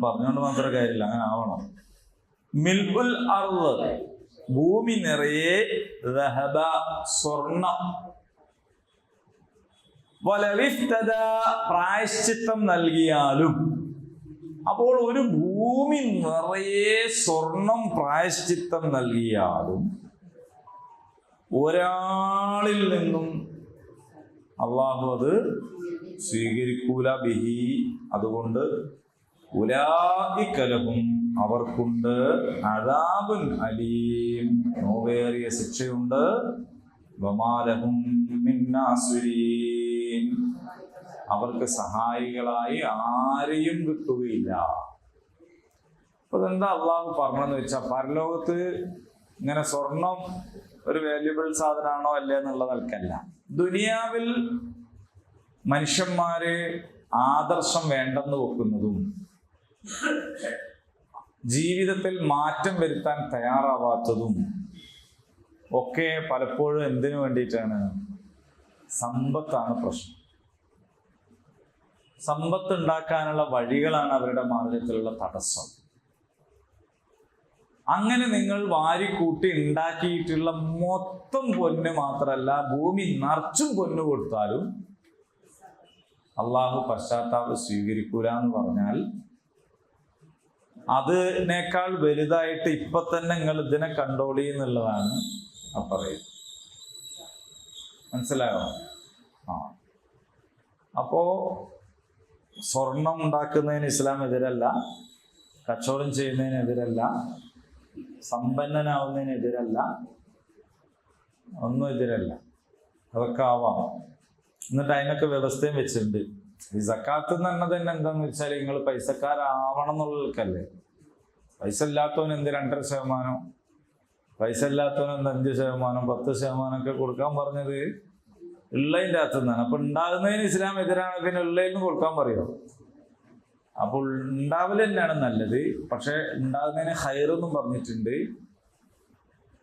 പറഞ്ഞുകൊണ്ട് മാത്രം കാര്യമില്ല, അങ്ങനെ ആവണം. മിൽഉൽ അർള്, ഭൂമി നിറയെ, ദഹബ, സ്വർണം. പ്രായശ്ചിത്തം നൽകിയാലും, അപ്പോൾ ഒരു ഭൂമി നിറയെ സ്വർണം പ്രായശ്ചിത്തം നൽകിയാലും ഒരാളിൽ നിന്നും അള്ളാഹു അത് സ്വീകരിക്കൂല ബിഹി. അതുകൊണ്ട് ഉലൈക ലഹും അവർക്കുണ്ട് അദാബുൻ അലീം നോവേറിയ ശിക്ഷയുണ്ട്. വമാ ലഹും മിൻ നാസിരീൻ അവർക്ക് സഹായികളായി ആരെയും കിട്ടുകയില്ല. അപ്പൊ ഇതെന്താ അള്ളാഹു പറഞ്ഞെന്ന് വെച്ചാൽ, പരലോകത്ത് ഇങ്ങനെ സ്വർണം ഒരു വാല്യുബിൾ സാധനമാണോ അല്ലേ എന്നുള്ള നിലക്കല്ല. ദുനിയാവിൽ മനുഷ്യന്മാര് ആദർശം വേണ്ടെന്ന് വെക്കുന്നതും ജീവിതത്തിൽ മാറ്റം വരുത്താൻ തയ്യാറാവാത്തതും ഒക്കെ പലപ്പോഴും എന്തിനു വേണ്ടിയിട്ടാണ്? സമ്പത്താണ് പ്രശ്നം. സമ്പത്ത് ഉണ്ടാക്കാനുള്ള വഴികളാണ് അവരുടെ മാർഗത്തിലുള്ള തടസ്സം. അങ്ങനെ നിങ്ങൾ വാരിക്കൂട്ടി ഉണ്ടാക്കിയിട്ടുള്ള മൊത്തം പൊന്ന് മാത്രമല്ല, ഭൂമി നിറച്ചും പൊന്ന് കൊടുത്താലും അള്ളാഹു പശ്ചാത്താപം സ്വീകരിക്കൂല എന്ന് പറഞ്ഞാൽ, അതിനേക്കാൾ വലുതായിട്ട് ഇപ്പൊ തന്നെ നിങ്ങൾ ഇതിനെ കണ്ടോളി എന്നുള്ളതാണ് ആ പറയുന്നത്. മനസ്സിലായോ? അപ്പോ സ്വർണം ഉണ്ടാക്കുന്നതിന് ഇസ്ലാം എതിരല്ല, കച്ചവടം ചെയ്യുന്നതിനെതിരല്ല, സമ്പന്നനാവുന്നതിനെതിരല്ല, ഒന്നും എതിരല്ല. അതൊക്കെ ആവാം. എന്നിട്ട് അതിനൊക്കെ വ്യവസ്ഥയും വെച്ചിട്ടുണ്ട്. ഈ സക്കാത്ത് എന്ന് പറഞ്ഞത് തന്നെ എന്താന്ന് വെച്ചാൽ, നിങ്ങൾ പൈസക്കാരാവണം എന്നുള്ളവർക്കല്ലേ. പൈസ ഇല്ലാത്തവൻ എന്ത് 2.5%, പൈസ ഇല്ലാത്തവൻ എന്ത് 5%, 10% ഒക്കെ കൊടുക്കാൻ പറഞ്ഞത് ഉള്ളതിൻ്റെ അകത്തു നിന്നാണ്. അപ്പൊ ഉണ്ടാകുന്നതിന് ഇസ്ലാം എതിരാണ്, പിന്നെ ഉള്ളതിൽ നിന്ന് കൊടുക്കാൻ പറയുമോ? അപ്പോൾ ഉണ്ടാവൽ തന്നെയാണ് നല്ലത്. പക്ഷെ ഉണ്ടാകുന്നതിന് ഹൈറെന്നും പറഞ്ഞിട്ടുണ്ട്.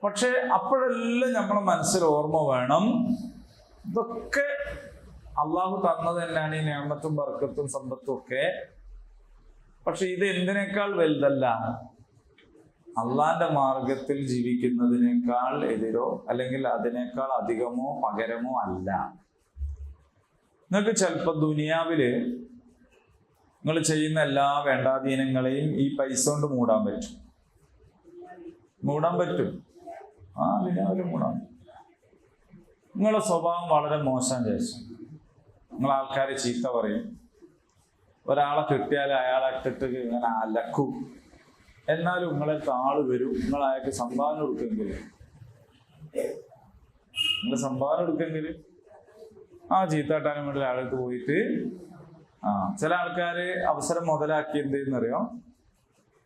പക്ഷെ അപ്പോഴെല്ലാം നമ്മളെ മനസ്സിൽ ഓർമ്മ വേണം, ഇതൊക്കെ അള്ളാഹു തന്നത് തന്നെയാണ്, ഈ നിഅമത്തും ബർക്കത്തും സമ്പത്തും ഒക്കെ. പക്ഷെ ഇത് എന്തിനേക്കാൾ വലുതല്ല, അള്ളാന്റെ മാർഗത്തിൽ ജീവിക്കുന്നതിനേക്കാൾ എതിരോ അല്ലെങ്കിൽ അതിനേക്കാൾ അധികമോ പകരമോ അല്ല. നിങ്ങൾക്ക് ചിലപ്പോൾ ദുനിയാവില് നിങ്ങൾ ചെയ്യുന്ന എല്ലാ വേണ്ടാധീനങ്ങളെയും ഈ പൈസ കൊണ്ട് മൂടാൻ പറ്റും. ദുനിയാവില് മൂടാൻ. നിങ്ങളുടെ സ്വഭാവം വളരെ മോശം ശേഷം നിങ്ങൾ ആൾക്കാരെ ചീത്ത പറയും. ഒരാളെ കിട്ടിയാൽ അയാളെ ഇട്ടിട്ട് ഇങ്ങനെ അലക്കും. എന്നാലും നിങ്ങളെ ആള് വരും, നിങ്ങൾ അയാൾക്ക് സംഭാവന കൊടുക്കെങ്കിൽ ചീത്തട്ടാനും വേണ്ടി ആളെടുത്ത് പോയിട്ട് ചില ആൾക്കാര് അവസരം മുതലാക്കി എന്ത് ചെയ്യുന്നറിയോ,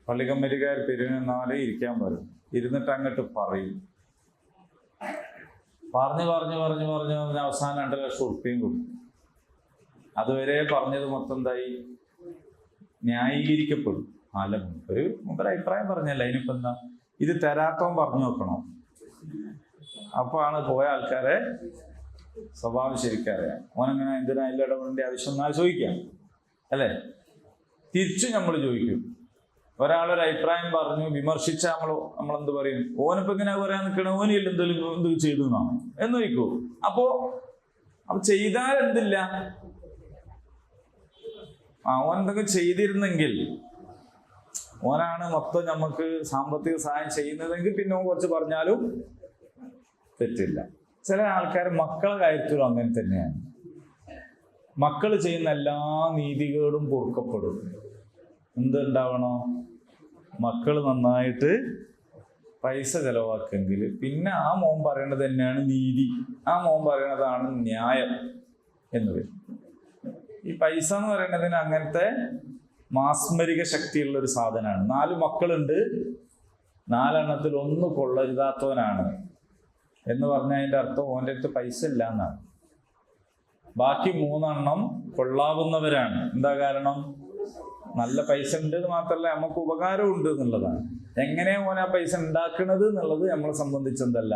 പള്ളി കമ്മിറ്റിക്കാർ പെരുന്നാലേ ഇരിക്കാൻ പറയും. ഇരുന്നിട്ട് അങ്ങോട്ട് പറയും. പറഞ്ഞ് അവസാനം 2 ലക്ഷം ഉറുപ്പികയും കൊടുക്കും. അതുവരെ പറഞ്ഞത് മൊത്തം എന്തായി? ന്യായീകരിക്കപ്പെടും. അല്ല, ഒരു അഭിപ്രായം പറഞ്ഞല്ല, അതിനിപ്പോ എന്താ? ഇത് തരാത്തവൻ പറഞ്ഞു നോക്കണം. അപ്പൊ ആണ് പോയ ആൾക്കാരെ സ്വഭാവം ശരിക്കറിയാം. ഓനങ്ങനെ എന്തിനാ അതിൽ ഇടപെടേണ്ട ആവശ്യം എന്നാൽ ചോദിക്കാം, അല്ലേ? തിരിച്ചു നമ്മൾ ചോദിക്കും. ഒരാളൊരു അഭിപ്രായം പറഞ്ഞു വിമർശിച്ച നമ്മളെന്ത് പറയും? ഓനിപ്പോ ഇങ്ങനെ പറയാൻ നിൽക്കണ, ഓനില്ല എന്തെങ്കിലും ചെയ്തു എന്നാണ് എന്ന് ചോദിക്കൂ. അപ്പൊ ചെയ്താൽ എന്തില്ല, ഓൻ എന്തെങ്കിലും ചെയ്തിരുന്നെങ്കിൽ, ഓനാണ് മൊത്തം നമുക്ക് സാമ്പത്തിക സഹായം ചെയ്യുന്നതെങ്കിൽ പിന്നെ ഓൻ കുറച്ച് പറഞ്ഞാലും തെറ്റില്ല. ചില ആൾക്കാർ മക്കളെ കാര്യത്തിലും അങ്ങനെ തന്നെയാണ്. മക്കൾ ചെയ്യുന്ന എല്ലാ നീതികേടും പൊറുക്കപ്പെടും. എന്തുണ്ടാവണോ? മക്കൾ നന്നായിട്ട് പൈസ ചെലവാക്കെങ്കിൽ പിന്നെ ആ മോൻ പറയണത് തന്നെയാണ് നീതി, ആ മോൻ പറയണതാണ് ന്യായം എന്ന് വരും. ഈ പൈസ എന്ന് പറയുന്നതിന് അങ്ങനത്തെ മാസ്മരിക ശക്തിയുള്ള ഒരു സാധനമാണ്. 4 മക്കളുണ്ട്, 4 എണ്ണത്തിൽ 1 കൊള്ളരുതാത്തവനാണ് എന്ന് പറഞ്ഞാൽ അതിൻ്റെ അർത്ഥം ഓൻ്റെ അടുത്ത് പൈസ ഇല്ല എന്നാണ്. ബാക്കി 3 എണ്ണം കൊള്ളാവുന്നവരാണ്. എന്താ കാരണം? നല്ല പൈസ ഉണ്ട് എന്ന് മാത്രമല്ല, നമുക്ക് ഉപകാരം ഉണ്ട് എന്നുള്ളതാണ്. എങ്ങനെയാ ഓൻ ആ പൈസ ഉണ്ടാക്കുന്നത് എന്നുള്ളത് നമ്മളെ സംബന്ധിച്ചെന്തല്ല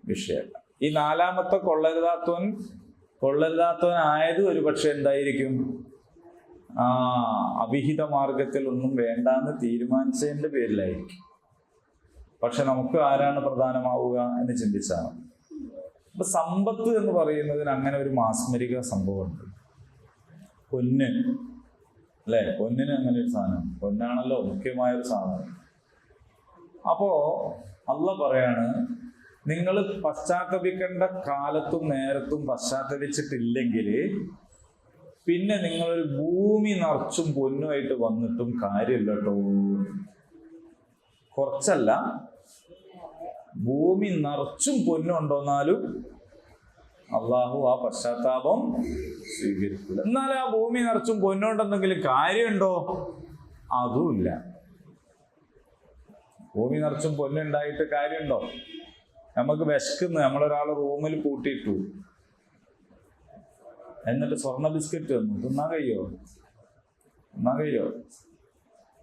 വിഷയമല്ല. ഈ 4ാമത്തെ കൊള്ളരുതാത്തവനായത് ഒരു പക്ഷെ എന്തായിരിക്കും? അവിഹിത മാർഗത്തിൽ ഒന്നും വേണ്ടാന്ന് തീരുമാനിച്ചതിന്റെ പേരിലായിരിക്കും. പക്ഷെ നമുക്ക് ആരാണ് പ്രധാനമാവുക എന്ന് ചിന്തിച്ചാണ്. അപ്പൊ സമ്പത്ത് എന്ന് പറയുന്നതിന് അങ്ങനെ ഒരു മാസ്മരിക സംഭവമുണ്ട്. പൊന്ന് അല്ലെ, പൊന്നിന് അങ്ങനെ ഒരു സാധനം, പൊന്നാണല്ലോ മുഖ്യമായൊരു സാധനം. അപ്പോ അള്ളാഹ് പറയാണ്, നിങ്ങൾ പശ്ചാത്തപിക്കേണ്ട കാലത്തും നേരത്തും പശ്ചാത്തപിച്ചിട്ടില്ലെങ്കിൽ പിന്നെ നിങ്ങളൊരു ഭൂമി നിറച്ചും പൊന്നുമായിട്ട് വന്നിട്ടും കാര്യമില്ല കേട്ടോ. കുറച്ചല്ല, ഭൂമി നിറച്ചും പൊന്നുണ്ടോന്നാലും അള്ളാഹു ആ പശ്ചാത്താപം സ്വീകരിക്കില്ല. എന്നാലും ആ ഭൂമി നിറച്ചും പൊന്നുണ്ടെന്നെങ്കിലും കാര്യമുണ്ടോ? അതുമില്ല. ഭൂമി നിറച്ചും പൊന്നുണ്ടായിട്ട് കാര്യമുണ്ടോ? നമുക്ക് വിശക്കുന്നു, നമ്മളൊരാൾ റൂമിൽ കൂട്ടിയിട്ടു, എന്നിട്ട് സ്വർണ്ണ ബിസ്ക്കറ്റ് തന്നു, തിന്നാൻ കഴിയോ? തിന്നാൻ കഴിയോ?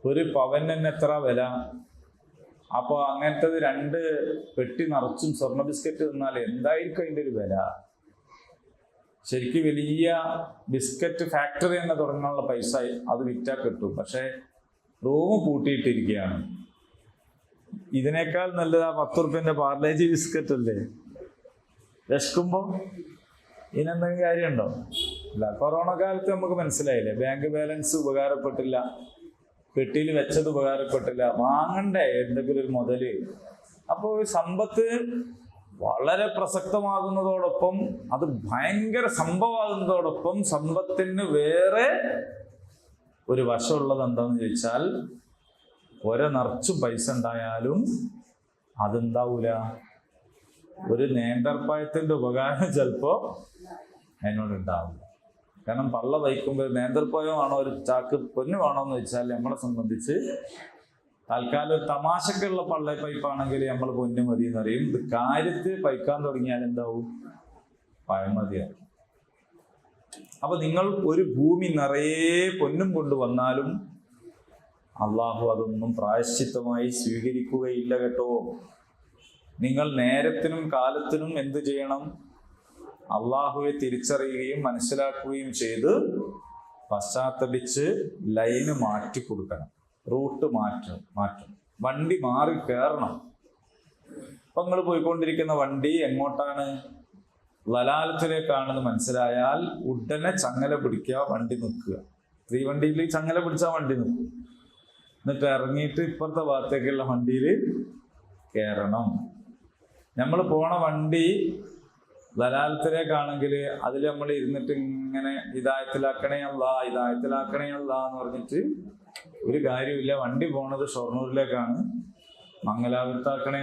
ഒരു പവന് തന്നെ എത്ര വില? അപ്പൊ അങ്ങനത്തത് 2 പെട്ടി നിറച്ചും സ്വർണ്ണ ബിസ്ക്കറ്റ് തിന്നാൽ എന്തായിരിക്കും അതിൻ്റെ ഒരു വില? ശരിക്കും വലിയ ബിസ്ക്കറ്റ് ഫാക്ടറി തന്നെ തുടങ്ങാനുള്ള പൈസ അത് വിറ്റാ കിട്ടും. പക്ഷെ റൂം പൂട്ടിയിട്ടിരിക്കുകയാണ്. ഇതിനേക്കാൾ നല്ലത് ആ 10 റുപ്യന്റെ പാർലേജി ബിസ്ക്കറ്റ് അല്ലേ? വിശക്കുമ്പോ ഇതിനെന്തെങ്കിലും കാര്യമുണ്ടോ? ഇല്ല. കൊറോണ കാലത്ത് നമുക്ക് മനസ്സിലായില്ലേ, ബാങ്ക് ബാലൻസ് ഉപകാരപ്പെട്ടില്ല, പെട്ടിയിൽ വെച്ചത് ഉപകാരപ്പെട്ടില്ല, വാങ്ങണ്ടേ എന്തെങ്കിലും ഒരു മുതല്. അപ്പോൾ സമ്പത്ത് വളരെ പ്രസക്തമാകുന്നതോടൊപ്പം അത് ഭയങ്കര സംഭവമാകുന്നതോടൊപ്പം സമ്പത്തിന് വേറെ ഒരു വശമുള്ളത് എന്താണെന്ന് ചോദിച്ചാൽ, നിറച്ചും പൈസ ഉണ്ടായാലും അതെന്താവൂല, ഒരു നേന്ത്രപ്പഴത്തിന്റെ ഉപകാരം ചിലപ്പോ അതിനോടുണ്ടാവില്ല. കാരണം പള്ള വയ്ക്കുമ്പോൾ നേന്ത്രപ്പഴമാണോ ഒരു ചാക്ക് പൊന്നു വേണോ എന്ന് വെച്ചാൽ നമ്മളെ സംബന്ധിച്ച് തൽക്കാലം ഒരു തമാശക്കുള്ള പള്ള പൈപ്പാണെങ്കിൽ നമ്മൾ പൊന്നു മതി എന്നറിയും. ഇത് കാര്യത്തിൽ പൈക്കാൻ തുടങ്ങിയാൽ എന്താവും? പഴം മതിയാവും. അപ്പൊ നിങ്ങൾ ഒരു ഭൂമി നിറയെ പൊന്നും കൊണ്ടുവന്നാലും അള്ളാഹു അതൊന്നും പ്രായശ്ചിത്തമായി സ്വീകരിക്കുകയില്ല കേട്ടോ. നിങ്ങൾ നേരത്തിനും കാലത്തിനും എന്ത് ചെയ്യണം? അള്ളാഹുവെ തിരിച്ചറിയുകയും മനസ്സിലാക്കുകയും ചെയ്ത് പശ്ചാത്തപിച്ച് ലൈന് മാറ്റി കൊടുക്കണം, റൂട്ട് മാറ്റണം, വണ്ടി മാറി കയറണം. അപ്പൊ നിങ്ങൾ പോയിക്കൊണ്ടിരിക്കുന്ന വണ്ടി എങ്ങോട്ടാണ്? ലലാലത്തിലേക്കാണെന്ന് മനസ്സിലായാൽ ഉടനെ ചങ്ങല പിടിക്കുക, വണ്ടി നിൽക്കുക. തീവണ്ടിയിൽ ചങ്ങല പിടിച്ചാൽ വണ്ടി നിൽക്കും. എന്നിട്ട് ഇറങ്ങിയിട്ട് ഇപ്പുറത്തെ ഭാഗത്തേക്കുള്ള വണ്ടിയിൽ കയറണം. നമ്മൾ പോണ വണ്ടി ദലാലത്തിലേക്കാണെങ്കിൽ അതിൽ നമ്മൾ ഇരുന്നിട്ട് ഇങ്ങനെ ഹിദായത്തിലാക്കണേ അല്ലാ എന്ന് പറഞ്ഞിട്ട് ഒരു കാര്യമില്ല. വണ്ടി പോണത് ഷൊർണൂരിലേക്കാണ്, മംഗലാപുരത്താക്കണേ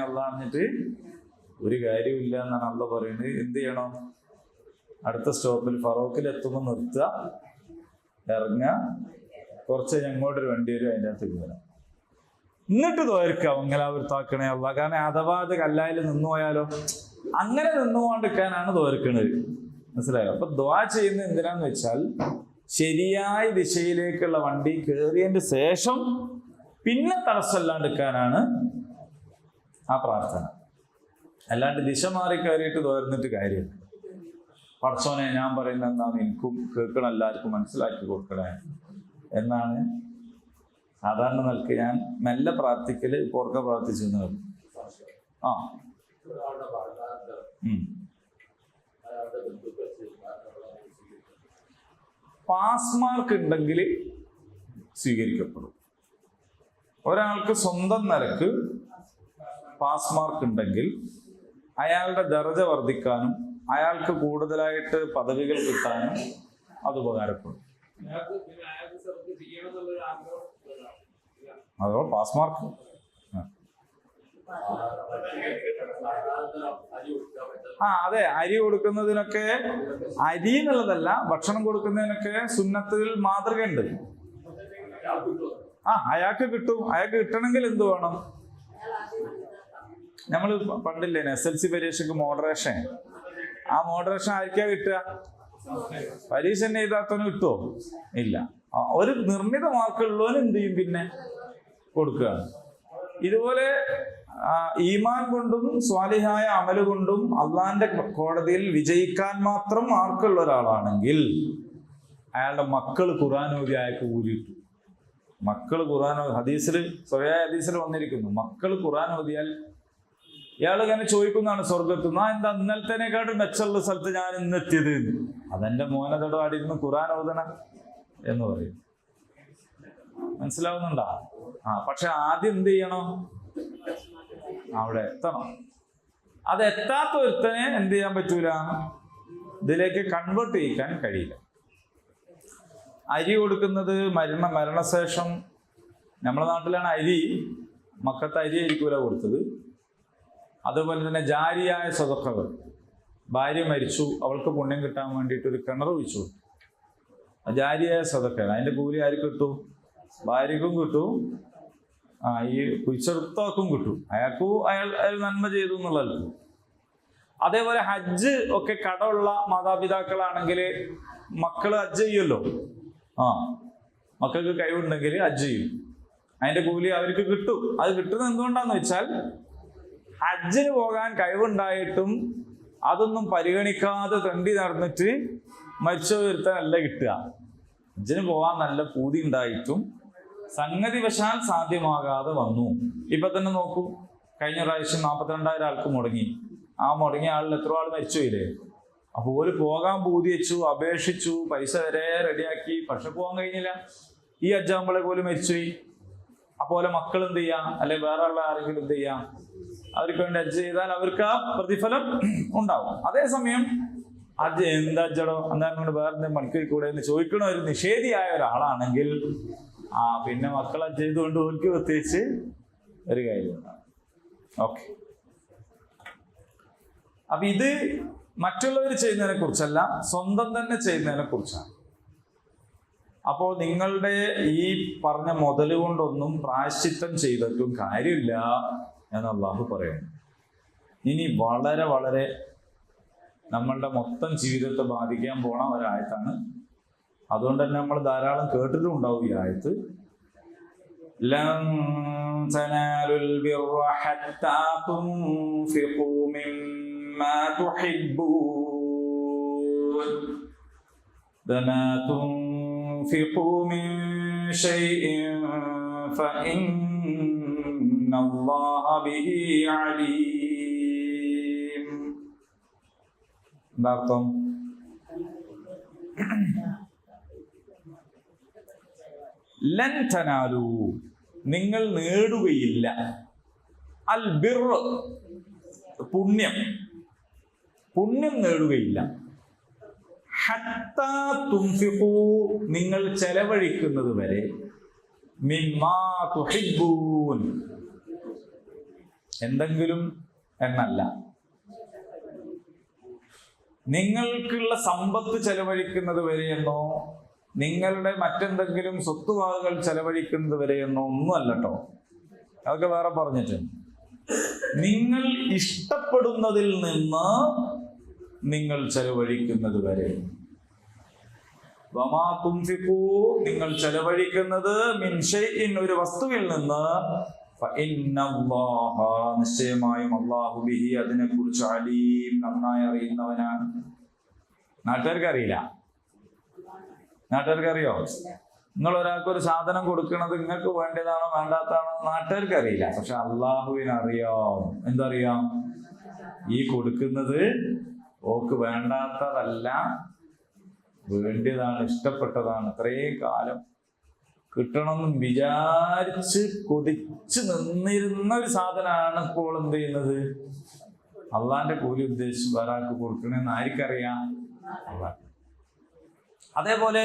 അല്ലാ എന്നിട്ട് ഒരു കാര്യമില്ല എന്നാണ് അള്ളാഹ് പറയുന്നത്. എന്ത് ചെയ്യണം? അടുത്ത സ്റ്റോപ്പിൽ ഫറോക്കിൽ എത്തുമ്പോൾ നിർത്തുക, ഇറങ്ങുക, കുറച്ച് ഞങ്ങോട്ടൊരു വണ്ടി വരും, അതിൻ്റെ അകത്ത് കയറാം, എന്നിട്ട് തോർക്കുക മംഗലാപുരത്താക്കണേ അല്ലാ. കാരണം അഥവാ അത് കല്ലായിൽ നിന്നു പോയാലോ, അങ്ങനെ നിന്നുകൊണ്ടിരിക്കാനാണ് തോർക്കുന്നത്. മനസ്സിലായോ? അപ്പൊ ദ്വാ ചെയ്യുന്നത് എന്തിനാന്ന് വെച്ചാൽ ശരിയായ ദിശയിലേക്കുള്ള വണ്ടി കയറിയതിന്റെ ശേഷം പിന്നെ തടസ്സമില്ലാണ്ടിരിക്കാനാണ് ആ പ്രാർത്ഥന. അല്ലാണ്ട് ദിശ മാറി കയറിയിട്ട് തോർന്നിട്ട് കാര്യമില്ല. പടച്ചോനെ, ഞാൻ പറയുന്നത് എന്താണ്, എനിക്കും കേൾക്കണം, എല്ലാവർക്കും മനസ്സിലാക്കി കൊടുക്കണേ എന്നാണ് സാധാരണ നിലക്ക് ഞാൻ മെല്ലെ പ്രാർത്ഥിക്കല്, പോർക്ക പ്രാർത്ഥിച്ചിരുന്നത്. ആ പാസ് മാർക്ക് ഉണ്ടെങ്കിൽ സ്വീകരിക്കപ്പെടും. ഒരാൾക്ക് സ്വന്തം നിലക്ക് പാസ് മാർക്ക് ഉണ്ടെങ്കിൽ അയാളുടെ ദർജ വർദ്ധിക്കാനും അയാൾക്ക് കൂടുതലായിട്ട് പദവികൾ കിട്ടാനും അത് ഉപകാരപ്പെടും. അതോ പാസ് മാർക്ക് അതെ, അരി കൊടുക്കുന്നതിനൊക്കെ, അരി എന്നുള്ളതല്ല, ഭക്ഷണം കൊടുക്കുന്നതിനൊക്കെ സുന്നത്തിൽ മാതൃകയുണ്ട്. അയാൾക്ക് കിട്ടും. അയാൾക്ക് കിട്ടണമെങ്കിൽ എന്ത് വേണം? നമ്മൾ പണ്ടില്ലേ SLC പരീക്ഷയ്ക്ക് മോഡറേഷൻ, ആ മോഡറേഷൻ ആർക്കാ കിട്ടുക? പരീക്ഷ തന്നെ എഴുതാത്തവന് കിട്ടുമോ? ഇല്ല. ഒരു നിർമ്മിത മാർക്കുള്ളവന് എന്ത് ചെയ്യും? പിന്നെ കൊടുക്കുകയാണ്. ഇതുപോലെ ഈമാൻ കൊണ്ടും സ്വാലിഹായ അമല് കൊണ്ടും അള്ളാന്റെ കോടതിയിൽ വിജയിക്കാൻ മാത്രം മാർക്കുള്ള ഒരാളാണെങ്കിൽ അയാളുടെ മക്കൾ ഖുർആൻ ഓതി അയാൾക്ക് കൂലിയിട്ടു. മക്കൾ ഖുർആൻ ഹദീസിൽ, സ്വയായ ഹദീസിൽ വന്നിരിക്കുന്നു, മക്കൾ ഖുർആൻ ഓതിയാൽ ഇയാൾ ഇങ്ങനെ ചോദിക്കുന്നതാണ് സ്വർഗത്ത്, നാ എന്താ ഇന്നലത്തേനെക്കാട്ടും മെച്ചമുള്ള സ്ഥലത്ത് ഞാൻ ഇന്ന് എത്തിയത്? അതെന്റെ മോനതടോ അടിയിരുന്ന് ഖുർആൻ ഓതണ എന്ന് പറയും. മനസ്സിലാവുന്നുണ്ടോ? പക്ഷെ ആദ്യം എന്ത് ചെയ്യണം? അവിടെ എത്തണം. അത് എത്താത്ത ഒരുത്തനെ എന്ത് ചെയ്യാൻ പറ്റൂല, ഇതിലേക്ക് കൺവേർട്ട് ചെയ്യിക്കാൻ കഴിയില്ല. അരി കൊടുക്കുന്നത് മരണശേഷം, നമ്മുടെ നാട്ടിലാണ് അരി, മക്കൾക്ക് അരി ആയിരിക്കൂല കൊടുത്തത്. അതുപോലെ തന്നെ ജാരിയായ സദഖകൾ, ഭാര്യ മരിച്ചു, അവൾക്ക് പുണ്യം കിട്ടാൻ വേണ്ടിയിട്ട് ഒരു കിണർ വെച്ചു, ജാരിയായ സദഖയാണ്. അതിന്റെ കൂലി ആർക്ക് കിട്ടും? ഭാര്യക്കും കിട്ടും, ഈ കുഴിച്ചെടുത്താക്കും കിട്ടും. അയാൾ നന്മ ചെയ്തു എന്നുള്ളത്. അതേപോലെ ഹജ്ജ് ഒക്കെ കടമുള്ള മാതാപിതാക്കളാണെങ്കിൽ മക്കള് ഹജ്ജ് ചെയ്യുമല്ലോ. മക്കൾക്ക് കഴിവുണ്ടെങ്കിൽ ഹജ്ജ് ചെയ്യും, അതിന്റെ കൂലി അവർക്ക് കിട്ടും. അത് കിട്ടുന്നത് എന്തുകൊണ്ടാന്ന് വെച്ചാൽ ഹജ്ജിന് പോകാൻ കഴിവുണ്ടായിട്ടും അതൊന്നും പരിഗണിക്കാതെ തെണ്ടി നടന്നിട്ട് മരിച്ചു വരുത്താനല്ല കിട്ടുക. ഹജ്ജിന് പോകാൻ നല്ല പൂതി ഉണ്ടായിട്ടും സംഗതി വശാൽ സാധ്യമാകാതെ വന്നു. ഇപ്പൊ തന്നെ നോക്കൂ, കഴിഞ്ഞ പ്രാവശ്യം 42,000 ആൾക്ക് മുടങ്ങി. ആ മുടങ്ങിയ ആളിൽ എത്ര ആൾ മരിച്ചുപോയില്ലേ? അപ്പോൾ ഓര് പോകാൻ പൂതി വെച്ചു, അപേക്ഷിച്ചു, പൈസ വരെ റെഡിയാക്കി, പക്ഷെ പോകാൻ കഴിഞ്ഞില്ല. ഈ ഹജ്ജാകുമ്പോഴേ പോലും മരിച്ചുപോയി. അപ്പോലെ മക്കൾ എന്ത് ചെയ്യാം, അല്ലെ വേറെ ഉള്ള ആരെങ്കിലും എന്ത് ചെയ്യാം, അവർക്ക് വേണ്ടി ഹജ്ജ് ചെയ്താൽ അവർക്ക് ആ പ്രതിഫലം ഉണ്ടാവും. അതേസമയം ഹജ്ജ് എന്താ ഹജ്ജടോ, എന്തായാലും കൊണ്ട് വേറെ എന്തെങ്കിലും മണിക്കൂർ കൂടെ എന്ന് ചോദിക്കണ ഒരു നിഷേധിയായ ഒരാളാണെങ്കിൽ പിന്നെ മക്കൾ ഹജ്ജ് ചെയ്തുകൊണ്ട് ഓർക്ക് പ്രത്യേകിച്ച് ഒരു കാര്യമുണ്ടാവും. ഓക്കെ, അപ്പൊ ഇത് മറ്റുള്ളവർ ചെയ്യുന്നതിനെ കുറിച്ചല്ല, സ്വന്തം തന്നെ ചെയ്യുന്നതിനെ കുറിച്ചാണ്. അപ്പോൾ നിങ്ങളുടെ ഈ പറഞ്ഞ മുതൽ കൊണ്ടൊന്നും പ്രായശ്ചിത്തം ചെയ്തിട്ടും കാര്യമില്ല എന്ന് അല്ലാഹു പറയുന്നു. ഇനി വളരെ വളരെ നമ്മളുടെ മൊത്തം ജീവിതത്തെ ബാധിക്കാൻ പോണ ഒരായത്താണ്. അതുകൊണ്ട് തന്നെ നമ്മൾ ധാരാളം കേട്ടിട്ടും ഉണ്ടാവും ഈ ആയത്ത്. ലൻ തനാലുൽ ബിർറ ഹത്താ തുൻഫിഖൂ മിമ്മാ തുഹിബ്ബൂൻ വമാ തുൻഫിഖൂ മിൻ ശൈഇൻ ഫഇന്നല്ലാഹ ബിഹി അലീം. എന്താർത്ഥം? ലൻ തനാലു, നിങ്ങൾ നേടുകയില്ല, അൽ ബിർ, പുണ്യം നേടുകയില്ല, ഹത്താ തുൻഫിഖൂ, നിങ്ങൾ ചെലവഴിക്കുന്നത് വരെ, മിമ്മാ തുഹിബ്ബൂൻ, എന്തെങ്കിലും എന്നല്ല, നിങ്ങൾക്കുള്ള സമ്പത്ത് ചെലവഴിക്കുന്നത് വരെയെന്നോ നിങ്ങളുടെ മറ്റെന്തെങ്കിലും സ്വത്തുവകകൾ ചെലവഴിക്കുന്നത് വരെയെന്നോ ഒന്നുമല്ല കേട്ടോ. അതൊക്കെ വേറെ പറഞ്ഞിട്ടുണ്ട്. നിങ്ങൾ ഇഷ്ടപ്പെടുന്നതിൽ നിന്ന് നിങ്ങൾ ചെലവഴിക്കുന്നത് വരെ. വമാ തുൻഫിഖൂ, നിങ്ങൾ ചെലവഴിക്കുന്നത് മിൻ ഷൈഇൻ, ഒരു വസ്തുവിൽ നിന്ന്, ഫഇന്നല്ലാഹ, നിശ്ചയമായും അല്ലാഹു ബിഹി, അതിനെ കുറിച്ച് അലീം, നന്നായി അറിയുന്നവനാണ്. നാട്ടുകാർക്ക് അറിയില്ല. നാട്ടുകാർക്ക് അറിയോ? നിങ്ങൾ ഒരാൾക്ക് ഒരു സാധനം കൊടുക്കുന്നത് നിങ്ങൾക്ക് വേണ്ടതാണോ വേണ്ടാത്താണോ നാട്ടുകാർക്ക് അറിയില്ല. പക്ഷെ അള്ളാഹുവിന് അറിയാം. എന്തറിയാം? ഈ കൊടുക്കുന്നത് ഓക്ക് വേണ്ടാത്തതല്ല, വേണ്ടിയതാണ്, ഇഷ്ടപ്പെട്ടതാണ്, ഇത്രയും കാലം കിട്ടണമെന്ന് വിചാരിച്ച് കൊതിച്ച് നിന്നിരുന്ന ഒരു സാധനമാണ് ഇപ്പോൾ എന്ത് ചെയ്യുന്നത്, അള്ളാന്റെ കൂലി ഉദ്ദേശിച്ച് വേറെ ആൾക്ക് കൊടുക്കണമെന്ന് ആർക്കറിയാം? അള്ളാഹ്. അതേപോലെ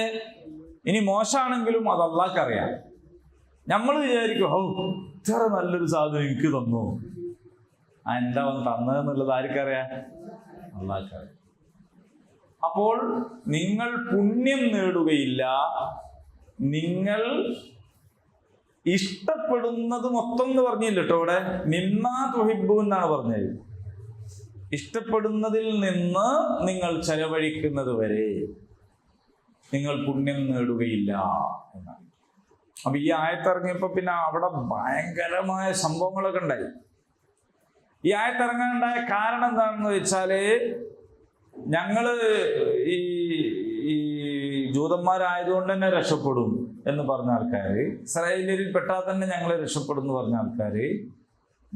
ഇനി മോശമാണെങ്കിലും അത് അള്ളാഹ്ക്കറിയാം. നമ്മൾ വിചാരിക്കും, ഓ ഇത്ര നല്ലൊരു സാധനം എനിക്ക് തന്നു, എന്താ വന്ന് തന്നതെന്നുള്ളത് ആർക്കറിയാം? അള്ളാഹ്ക്കറിയാം. അപ്പോൾ നിങ്ങൾ പുണ്യം നേടുകയില്ല, നിങ്ങൾ ഇഷ്ടപ്പെടുന്നത് മൊത്തം എന്ന് പറഞ്ഞില്ല കേട്ടോ. ഇവിടെ മിമ്മാ തുഹിബ്ബൂൻ എന്നാണ് പറഞ്ഞത്. ഇഷ്ടപ്പെടുന്നതിൽ നിന്ന് നിങ്ങൾ ചെലവഴിക്കുന്നത് വരെ നിങ്ങൾ പുണ്യം നേടുകയില്ല എന്നാണ്. അപ്പൊ ഈ ആയത്തിറങ്ങിയപ്പോ പിന്നെ അവിടെ ഭയങ്കരമായ സംഭവങ്ങളൊക്കെ ഉണ്ടായി. ഈ ആയത്തിറങ്ങാനുണ്ടായ കാരണം എന്താണെന്ന് വെച്ചാല്, ഞങ്ങള് ഈ ജൂതന്മാരായതുകൊണ്ട് തന്നെ രക്ഷപ്പെടും എന്ന് പറഞ്ഞ ആൾക്കാര്, ഇസ്രായേലിൽ പെട്ടാൽ തന്നെ ഞങ്ങളെ രക്ഷപ്പെടും എന്ന് പറഞ്ഞ ആൾക്കാര്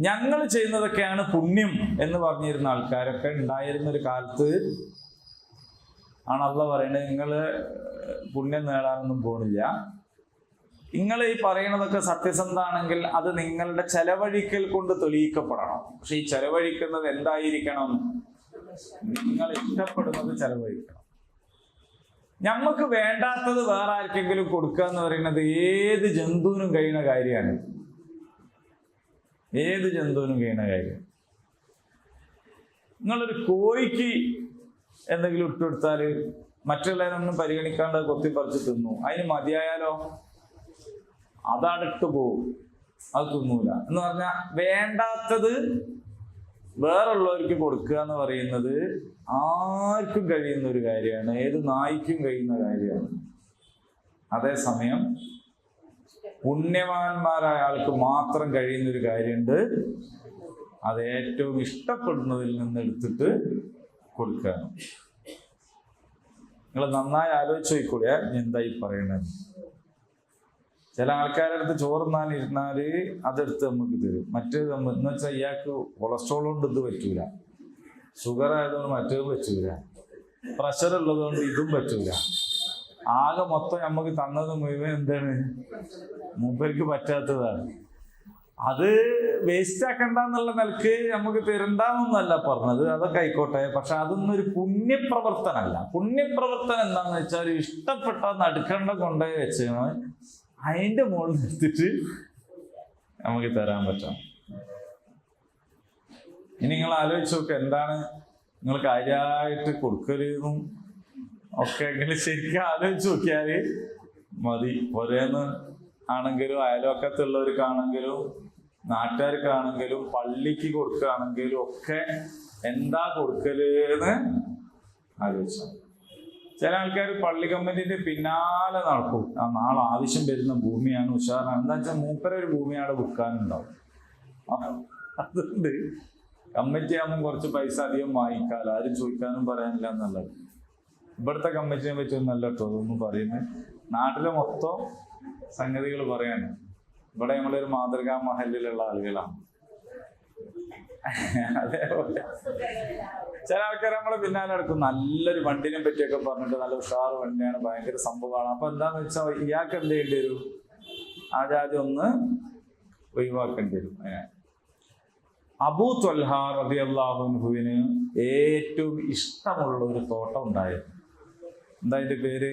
ഞങ്ങൾ ചെയ്യുന്നതൊക്കെയാണ് പുണ്യം എന്ന് പറഞ്ഞിരുന്ന ആൾക്കാരൊക്കെ ഉണ്ടായിരുന്ന ഒരു കാലത്ത് ആണ് അള്ളാഹ് പറയുന്നത്, നിങ്ങൾ പുണ്യം നേടാനൊന്നും പോണില്ല, നിങ്ങൾ ഈ പറയുന്നതൊക്കെ സത്യസന്ധമാണെങ്കിൽ അത് നിങ്ങളുടെ ചെലവഴിക്കൽ കൊണ്ട് തെളിയിക്കപ്പെടണം. പക്ഷെ ഈ ചെലവഴിക്കുന്നത് എന്തായിരിക്കണം? നിങ്ങൾ ഇഷ്ടപ്പെടുന്നത് ചെലവഴിക്കണം. നമുക്ക് വേണ്ടാത്തത് വേറെ ആർക്കെങ്കിലും കൊടുക്കുക എന്ന് പറയുന്നത് ഏത് ജന്തുവിനും കഴിയുന്ന കാര്യമാണ്. ഏത് ജന്തുവിനും കഴിയുന്ന കാര്യം. നിങ്ങളൊരു കോഴിക്ക് എന്തെങ്കിലും ഇട്ടുകൊടുത്താൽ മറ്റുള്ളവരൊന്നും പരിഗണിക്കാണ്ട് കൊത്തിപ്പറിച്ച് തിന്നു, അതിന് മതിയായാലോ അതടുത്ത് പോവും, അത് തിന്നൂല. എന്ന് പറഞ്ഞാൽ വേണ്ടാത്തത് വേറുള്ളവർക്ക് കൊടുക്കുക എന്ന് പറയുന്നത് ആർക്കും കഴിയുന്ന ഒരു കാര്യമാണ്, ഏത് നായ്ക്കും കഴിയുന്ന കാര്യമാണ്. അതേസമയം പുണ്യവാന്മാരായ ആൾക്ക് മാത്രം കഴിയുന്ന ഒരു കാര്യമുണ്ട്, അത് ഏറ്റവും ഇഷ്ടപ്പെടുന്നതിൽ നിന്ന് എടുത്തിട്ട് കൊടുക്കുക. നിങ്ങൾ നന്നായി ആലോചിച്ച് നോക്കൂടെ എന്തായി പറയണത്. ചില ആൾക്കാരുടെ അടുത്ത് ചോറുന്നാൻ ഇരുന്നാല് അതെടുത്ത് നമുക്ക് തരും, മറ്റേത് എന്ന് വെച്ചാൽ ഇയാൾക്ക് കൊളസ്ട്രോൾ കൊണ്ട് ഇത് പറ്റൂല, ഷുഗർ ആയതുകൊണ്ട് മറ്റേത് പറ്റൂല, പ്രഷർ ഉള്ളതുകൊണ്ട് ഇതും പറ്റൂല. ആകെ മൊത്തം നമുക്ക് തന്നത് മുഴുവൻ എന്താണ്, മൂപ്പർക്ക് പറ്റാത്തതാണ്. അത് വേസ്റ്റ് ആക്കണ്ട എന്നുള്ള നിലക്ക് നമുക്ക് തരണ്ടാന്നൊന്നല്ല പറഞ്ഞത്, അതൊക്കെ ആയിക്കോട്ടെ. പക്ഷെ അതൊന്നും ഒരു പുണ്യപ്രവർത്തനമല്ല. പുണ്യപ്രവർത്തനം എന്താന്ന് വെച്ചാൽ ഇഷ്ടപ്പെട്ട നടുക്കണ്ട കൊണ്ടുപോയി വെച്ച് അതിന്റെ മുകളിൽ നിർത്തിട്ട് നമുക്ക് തരാൻ പറ്റാം. ഇനി നിങ്ങൾ ആലോചിച്ച് നോക്കുക, എന്താണ് നിങ്ങൾ കാര്യമായിട്ട് കൊടുക്കരുതെന്നും ഒക്കെ എങ്കിലും ശരിക്കും ആലോചിച്ച് നോക്കിയാല് മതി. ഒരേന്ന് ആണെങ്കിലും അയൽവക്കത്തുള്ളവർക്കാണെങ്കിലും നാട്ടുകാർക്കാണെങ്കിലും പള്ളിക്ക് കൊടുക്കുകയാണെങ്കിലും ഒക്കെ എന്താ കൊടുക്കലെന്ന് ആലോചിച്ചു. ചില ആൾക്കാർ പള്ളി കമ്മിറ്റിന്റെ പിന്നാലെ നടക്കും, ആ നാളെ ആവശ്യം വരുന്ന ഭൂമിയാണ്, ഉഷാറാണ്. എന്താ വെച്ചാൽ മൂപ്പര ഒരു ഭൂമി അവിടെ വിൽക്കാനുണ്ടാവും. അതുകൊണ്ട് കമ്മിറ്റി ആകുമ്പോൾ കുറച്ച് പൈസ അധികം വാങ്ങിക്കാലോ, ആരും ചോദിക്കാനും പറയാനില്ല എന്നുള്ളത്. ഇവിടുത്തെ കമ്മിറ്റിനെ പറ്റിയൊന്നും അല്ല കേട്ടോ അതൊന്നും പറയുന്നത്, നാട്ടിലെ മൊത്തം സംഗതികൾ പറയാണ്. ഇവിടെ നമ്മളൊരു മാതൃകാ മഹലിലുള്ള ആളുകളാണ്. അതേപോലെ ചില ആൾക്കാർ നമ്മളെ പിന്നാലെ നടക്കും, നല്ലൊരു വണ്ടിനെ പറ്റിയൊക്കെ പറഞ്ഞിട്ട് നല്ല ഉഷാറ് വണ്ടിയാണ്, ഭയങ്കര സംഭവമാണ്. അപ്പൊ എന്താന്ന് വെച്ചാൽ ഇയാൾക്ക് എന്ത് ചെയ്യേണ്ടി വരും, ആ ജാതി ഒന്ന് ഒഴിവാക്കേണ്ടി വരും. അബൂ ത്വൽഹ റളിയല്ലാഹു അൻഹുവിന് ഏറ്റവും ഇഷ്ടമുള്ള ഒരു തോട്ടം ഉണ്ടായിരുന്നു. എന്താ അതിന്റെ പേര്?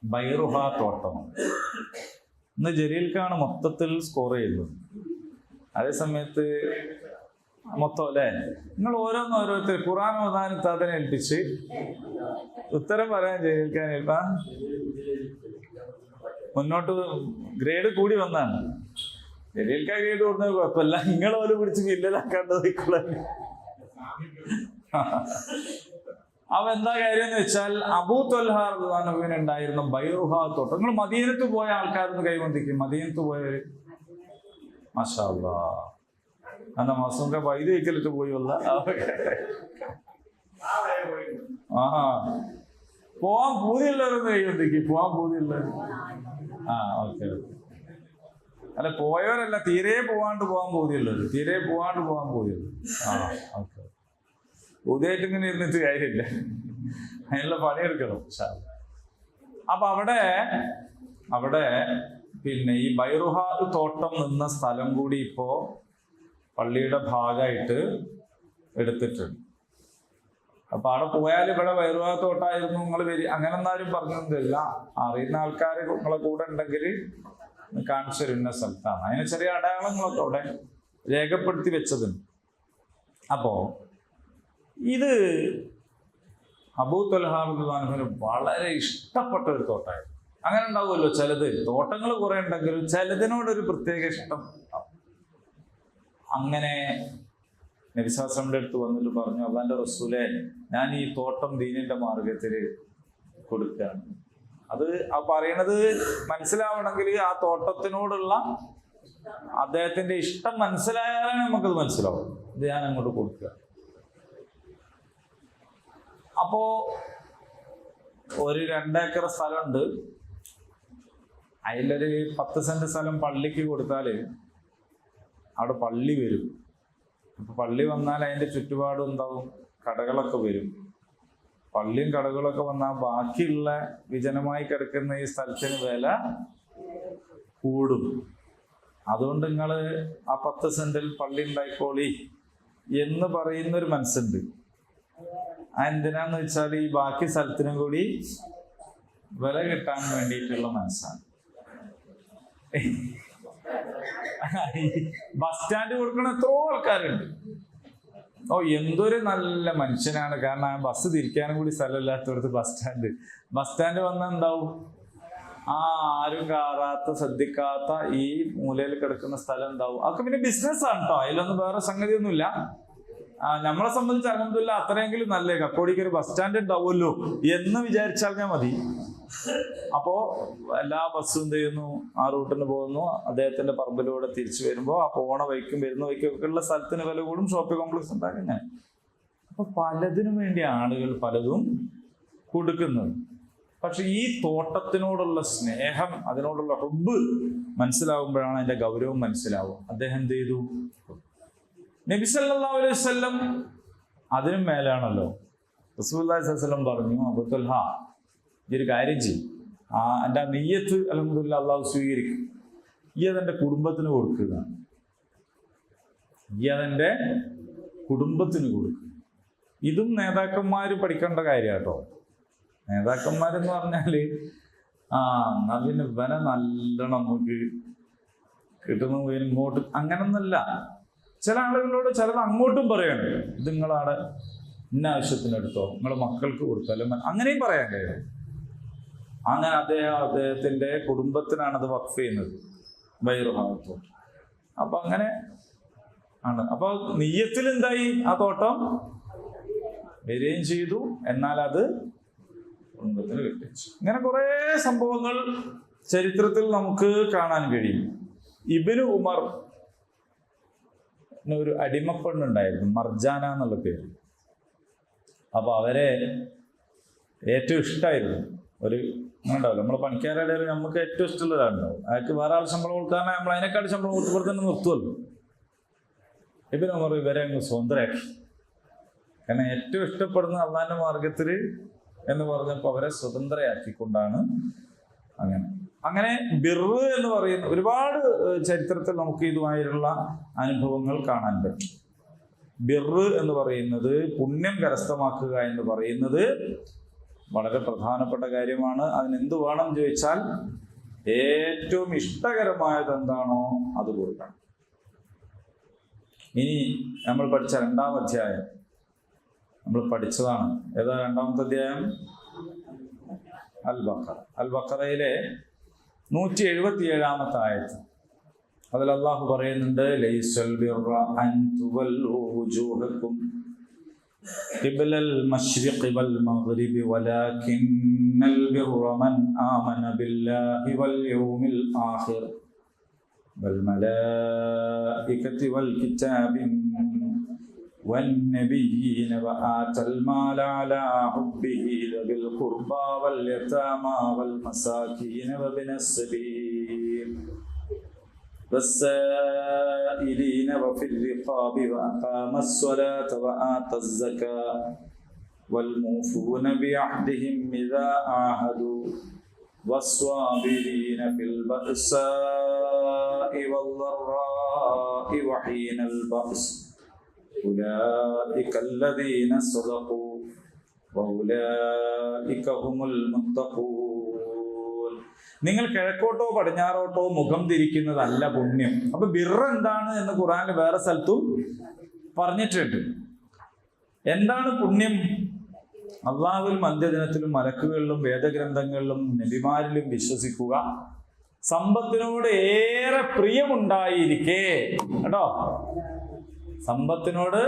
ബൈറുഹ തോട്ടം. ഇന്ന് ജലീൽക്കാണ് മൊത്തത്തിൽ സ്കോർ ചെയ്യുന്നത്. അതേസമയത്ത് മൊത്തം അല്ലേ, നിങ്ങൾ ഓരോരുത്തർ ഖുർആൻ ഓതാൻ അതിനെ ഏൽപ്പിച്ച് ഉത്തരം പറയാൻ ജലീൽക്കാൻ മുന്നോട്ട് ഗ്രേഡ് കൂടി വന്നാണ്. ജലീൽക്കാൻ ഗ്രേഡ് കൊടുക്കുന്നത് കുഴപ്പമില്ല, നിങ്ങൾ പോലും പിടിച്ച് വില്ലലാക്കാണ്ടത്. അവ എന്താ കാര്യം എന്ന് വെച്ചാൽ അബൂ ത്വൽഹ റളിയല്ലാഹു ഉണ്ടായിരുന്ന ബൈറുഹ തോട്ടം. നിങ്ങൾ മദീനത്ത് പോയ ആൾക്കാരൊന്ന് കൈവന്തിക്കും, മദീനത്ത് പോയവര് മാഷാ അല്ലാഹ്. അന്ന മാസമൊക്കെ വൈദ്യ വയ്ക്കലിട്ട് പോയല്ല. ആ പോവാൻ പൂതിയുള്ളവരൊന്ന് കൈവന്തിക്കും, പോവാൻ പൂതിയുള്ളവർ. ആ ഓക്കെ. അല്ല പോയവരല്ല, തീരെ പോവാണ്ട് പോകാൻ പൂതിയുള്ളവർ, തീരെ പോവാണ്ട് പോകാൻ പൂതിയുള്ളൂ. ആ ഓക്കെ. പുതിയായിട്ട് ഇങ്ങനെ ഇരുന്നിട്ട് കാര്യമില്ല, അതിനുള്ള പണിയെടുക്കണം. അപ്പൊ അവിടെ പിന്നെ ഈ ബൈറുഹ തോട്ടം നിന്ന സ്ഥലം കൂടി ഇപ്പോ പള്ളിയുടെ ഭാഗമായിട്ട് എടുത്തിട്ടുണ്ട്. അപ്പൊ അവിടെ പോയാൽ ഇവിടെ ബൈറുഹ തോട്ടമായിരുന്നു നിങ്ങൾ അങ്ങനെ ഒന്നാരും പറഞ്ഞില്ല. അറിയുന്ന ആൾക്കാർ നിങ്ങളെ കൂടെ ഉണ്ടെങ്കിൽ കാണിച്ചു തരുന്ന സ്ഥലത്താണ്. അതിന് ചെറിയ അടയാളങ്ങളൊക്കെ അവിടെ രേഖപ്പെടുത്തി വെച്ചതുണ്ട്. അപ്പോ ഇത് അബൂ ത്വൽഹ റളിയല്ലാഹു അൻഹുവിന് വളരെ ഇഷ്ടപ്പെട്ട ഒരു തോട്ടമായിരുന്നു. അങ്ങനെ ഉണ്ടാവുമല്ലോ ചിലത്, തോട്ടങ്ങൾ കുറെ ഉണ്ടെങ്കിലും ചിലതിനോടൊരു പ്രത്യേക ഇഷ്ടം. അങ്ങനെ നബി സല്ലല്ലാഹു അലൈഹി വസല്ലമയുടെ അടുത്ത് വന്നിട്ട് പറഞ്ഞു, അല്ലാഹുവിന്റെ റസൂലേ, ഞാൻ ഈ തോട്ടം ദീനിന്റെ മാർഗത്തിൽ കൊടുക്കുകയാണ്. അത് ആ പറയണത് മനസ്സിലാവണമെങ്കിൽ ആ തോട്ടത്തിനോടുള്ള അദ്ദേഹത്തിന്റെ ഇഷ്ടം മനസ്സിലായാലാണ് നമുക്കത് മനസ്സിലാവും. ഇത് ഞാൻ അങ്ങോട്ട് കൊടുക്കുക. അപ്പോ ഒരു 2 ഏക്കർ സ്ഥലമുണ്ട്, അതിലൊരു 10 സെന്റ് സ്ഥലം പള്ളിക്ക് കൊടുത്താല് അവിടെ പള്ളി വരും. അപ്പൊ പള്ളി വന്നാൽ അതിന്റെ ചുറ്റുപാടും എന്താവും? കടകളൊക്കെ വരും. പള്ളിയും കടകളൊക്കെ വന്നാൽ ബാക്കിയുള്ള വിജനമായി കിടക്കുന്ന ഈ സ്ഥലത്തിന് വില കൂടും. അതുകൊണ്ട് നിങ്ങൾ ആ 10 സെന്റിൽ പള്ളി ഉണ്ടായിക്കോളി എന്ന് പറയുന്നൊരു മനസ്സുണ്ട്. എന്തിനാന്ന് വെച്ചാൽ ഈ ബാക്കി സ്ഥലത്തിനും കൂടി വില കിട്ടാൻ വേണ്ടിയിട്ടുള്ള മനസ്സാണ്. ബസ് സ്റ്റാൻഡ് കൊടുക്കണ എത്രയോ ആൾക്കാരുണ്ട്. എന്തൊരു നല്ല മനുഷ്യനാണ്. കാരണം ബസ് തിരിക്കാനും കൂടി സ്ഥലമില്ലാത്തടത്ത് ബസ് സ്റ്റാൻഡ് വന്നാൽ എന്താവും? ആരും കാറാത്ത ശ്രദ്ധിക്കാത്ത ഈ മൂലയിൽ കിടക്കുന്ന സ്ഥലം എന്താവും? അതൊക്കെ പിന്നെ ബിസിനസ്സാണ് കേട്ടോ. അതിലൊന്നും വേറെ സംഗതിയൊന്നുമില്ല. നമ്മളെ സംബന്ധിച്ച് അൽഹംദുലില്ലാ അത്രയെങ്കിലും നല്ല കക്കോടിക്ക് ഒരു ബസ് സ്റ്റാൻഡ് ഉണ്ടാവുമല്ലോ എന്ന് വിചാരിച്ചാൽ മതി. അപ്പോ എല്ലാ ബസ്സും എന്ത് ചെയ്യുന്നു? ആ റൂട്ടിന് പോകുന്നു. അദ്ദേഹത്തിന്റെ പറമ്പിലൂടെ തിരിച്ചു വരുമ്പോ ആ പോണ വൈക്കും വരുന്ന വൈക്കും ഒക്കെ ഉള്ള സ്ഥലത്തിന് വില കൂടും. ഷോപ്പിംഗ് കോംപ്ലക്സ് ഉണ്ടാക്കുന്നത്. അപ്പൊ പലതിനും വേണ്ടി ആളുകൾ പലതും കൊടുക്കുന്നത്. പക്ഷെ ഈ തോട്ടത്തിനോടുള്ള സ്നേഹം, അതിനോടുള്ള ഹുബ്ബ് മനസ്സിലാവുമ്പോഴാണ് അതിന്റെ ഗൗരവം മനസ്സിലാവുക. അദ്ദേഹം എന്ത് ചെയ്തു? നബി സല്ലല്ലാഹു അലൈഹി വസല്ലം അതിനും മേലാണല്ലോ. റസൂലുള്ളാഹി സ്വല്ലല്ലാഹു അലൈഹി വസല്ലം പറഞ്ഞു, അബൂ തൽഹ ഈ ഒരു കാര്യം ചെയ്യും, എൻ്റെ നിയ്യത്ത് അൽഹംദുലില്ലാ അള്ളാഹു സ്വീകരിക്കും. ഈ അതെൻ്റെ കുടുംബത്തിന് കൊടുക്കുക. ഇതും നേതാക്കന്മാർ പഠിക്കേണ്ട കാര്യം കേട്ടോ. നേതാക്കന്മാരെന്ന് പറഞ്ഞാല് എന്നാ പിന്നെ ഇവനെ നല്ലോണം നമുക്ക് കിട്ടുന്ന ഇങ്ങോട്ട് അങ്ങനൊന്നല്ല. ചില ആളുകളോട് ചിലത് അങ്ങോട്ടും പറയാണ്, ഇത് നിങ്ങളാടെ ഇന്ന ആവശ്യത്തിനെടുത്തോ, നിങ്ങളെ മക്കൾക്ക് കൊടുത്തോ, അല്ലെങ്കിൽ അങ്ങനെയും പറയാൻ കഴിയും. അങ്ങനെ അദ്ദേഹത്തിന്റെ കുടുംബത്തിനാണ് അത് വഖഫ് ചെയ്യുന്നത്, ബൈറുഹാവത്തോ. അപ്പൊ അങ്ങനെ ആണ്. അപ്പൊ നിയ്യത്തിൽ എന്തായി? ആ തോട്ടം വരികയും ചെയ്തു, എന്നാൽ അത് കുടുംബത്തിന് കിട്ടിച്ചു. ഇങ്ങനെ കുറെ സംഭവങ്ങൾ ചരിത്രത്തിൽ നമുക്ക് കാണാൻ കഴിയും. ഇബ്നു ഉമർ ഒരു അടിമപ്പെണ്ണുണ്ടായിരുന്നു, മർജാന എന്നുള്ള പേര്. അപ്പൊ അവരെ ഏറ്റവും ഇഷ്ടമായിരുന്നു ഒരു ഉണ്ടാവില്ല, നമ്മളെ പണിക്കാരുടെ നമുക്ക് ഏറ്റവും ഇഷ്ടമുള്ള ഒരാളുണ്ടാവും. അയാൾക്ക് വേറെ ആൾ ശമ്പളം കൊടുക്കാതെ നമ്മൾ അതിനെക്കാട്ട് ശമ്പളം കൊടുത്തപ്പോൾ തന്നെ നിർത്തുമല്ലോ. ഇബ്നു ഉമർ ഇവരെ അങ്ങ് സ്വതന്ത്രമാക്കി. കാരണം ഏറ്റവും ഇഷ്ടപ്പെടുന്ന അള്ളാന്റെ മാർഗത്തിൽ എന്ന് പറഞ്ഞപ്പോൾ അവരെ സ്വതന്ത്രയാക്കിക്കൊണ്ടാണ് അങ്ങനെ ബിർറ് എന്ന് പറയുന്ന ഒരുപാട് ചരിത്രത്തിൽ നമുക്ക് ഇതുമായിട്ടുള്ള അനുഭവങ്ങൾ കാണാൻ പറ്റും. ബിർറ് എന്ന് പറയുന്നത്, പുണ്യം കരസ്ഥമാക്കുക എന്ന് പറയുന്നത് വളരെ പ്രധാനപ്പെട്ട കാര്യമാണ്. അതിനെന്ത് വേണം ചോദിച്ചാൽ ഏറ്റവും ഇഷ്ടകരമായത് എന്താണോ അത് കൊടുക്കണം. ഇനി നമ്മൾ പഠിച്ച 2-ാം അധ്യായം നമ്മൾ പഠിച്ചതാണ്. ഏതാ 2-ാമത്തെ അധ്യായം? അൽ ബഖറയിലെ 177-ാമത്തെ ആയത്ത്. അതിൽ അല്ലാഹു പറയുന്നുണ്ട്, ലൈസൽ ബിർറ അൻ തുവല്ലു വുജൂഹക്കും ഖിബ്ലൽ മശ്രിഖി വൽ മഗ്രിബി വലാകിന്നൽ ബിർറ മൻ ആമന ബില്ലാഹി വൽ യൗമിൽ ആഖിർ വൽ മലായികതി വൽ കിതാബി والنبيين وآتى المال على حبه ذوي القربى واليتامى والمساكين وابن السبيل والسائلين وفي الرقاب وأقام الصلاة وآتى الزكاة والموفون بعهدهم إذا عاهدوا والصابرين في البأساء والضراء وحين البأس أولئك الذين صدقوا وأولئك هم المتقون. നിങ്ങൾ കിഴക്കോട്ടോ പടിഞ്ഞാറോട്ടോ മുഖം തിരിക്കുന്നതല്ല പുണ്യം. അപ്പൊ ബിർറ് എന്താണ് എന്ന് ഖുർആനിൽ വേറെ സ്ഥലത്തും പറഞ്ഞിട്ടുണ്ട്. എന്താണ് പുണ്യം? അള്ളാഹുവിലും അന്ത്യദിനത്തിലും മലക്കുകളിലും വേദഗ്രന്ഥങ്ങളിലും നബിമാരിലും വിശ്വസിക്കുക, സമ്പത്തിനോട് ഏറെ പ്രിയമുണ്ടായിരിക്കെ, കേട്ടോ, സമ്പത്തിനോട്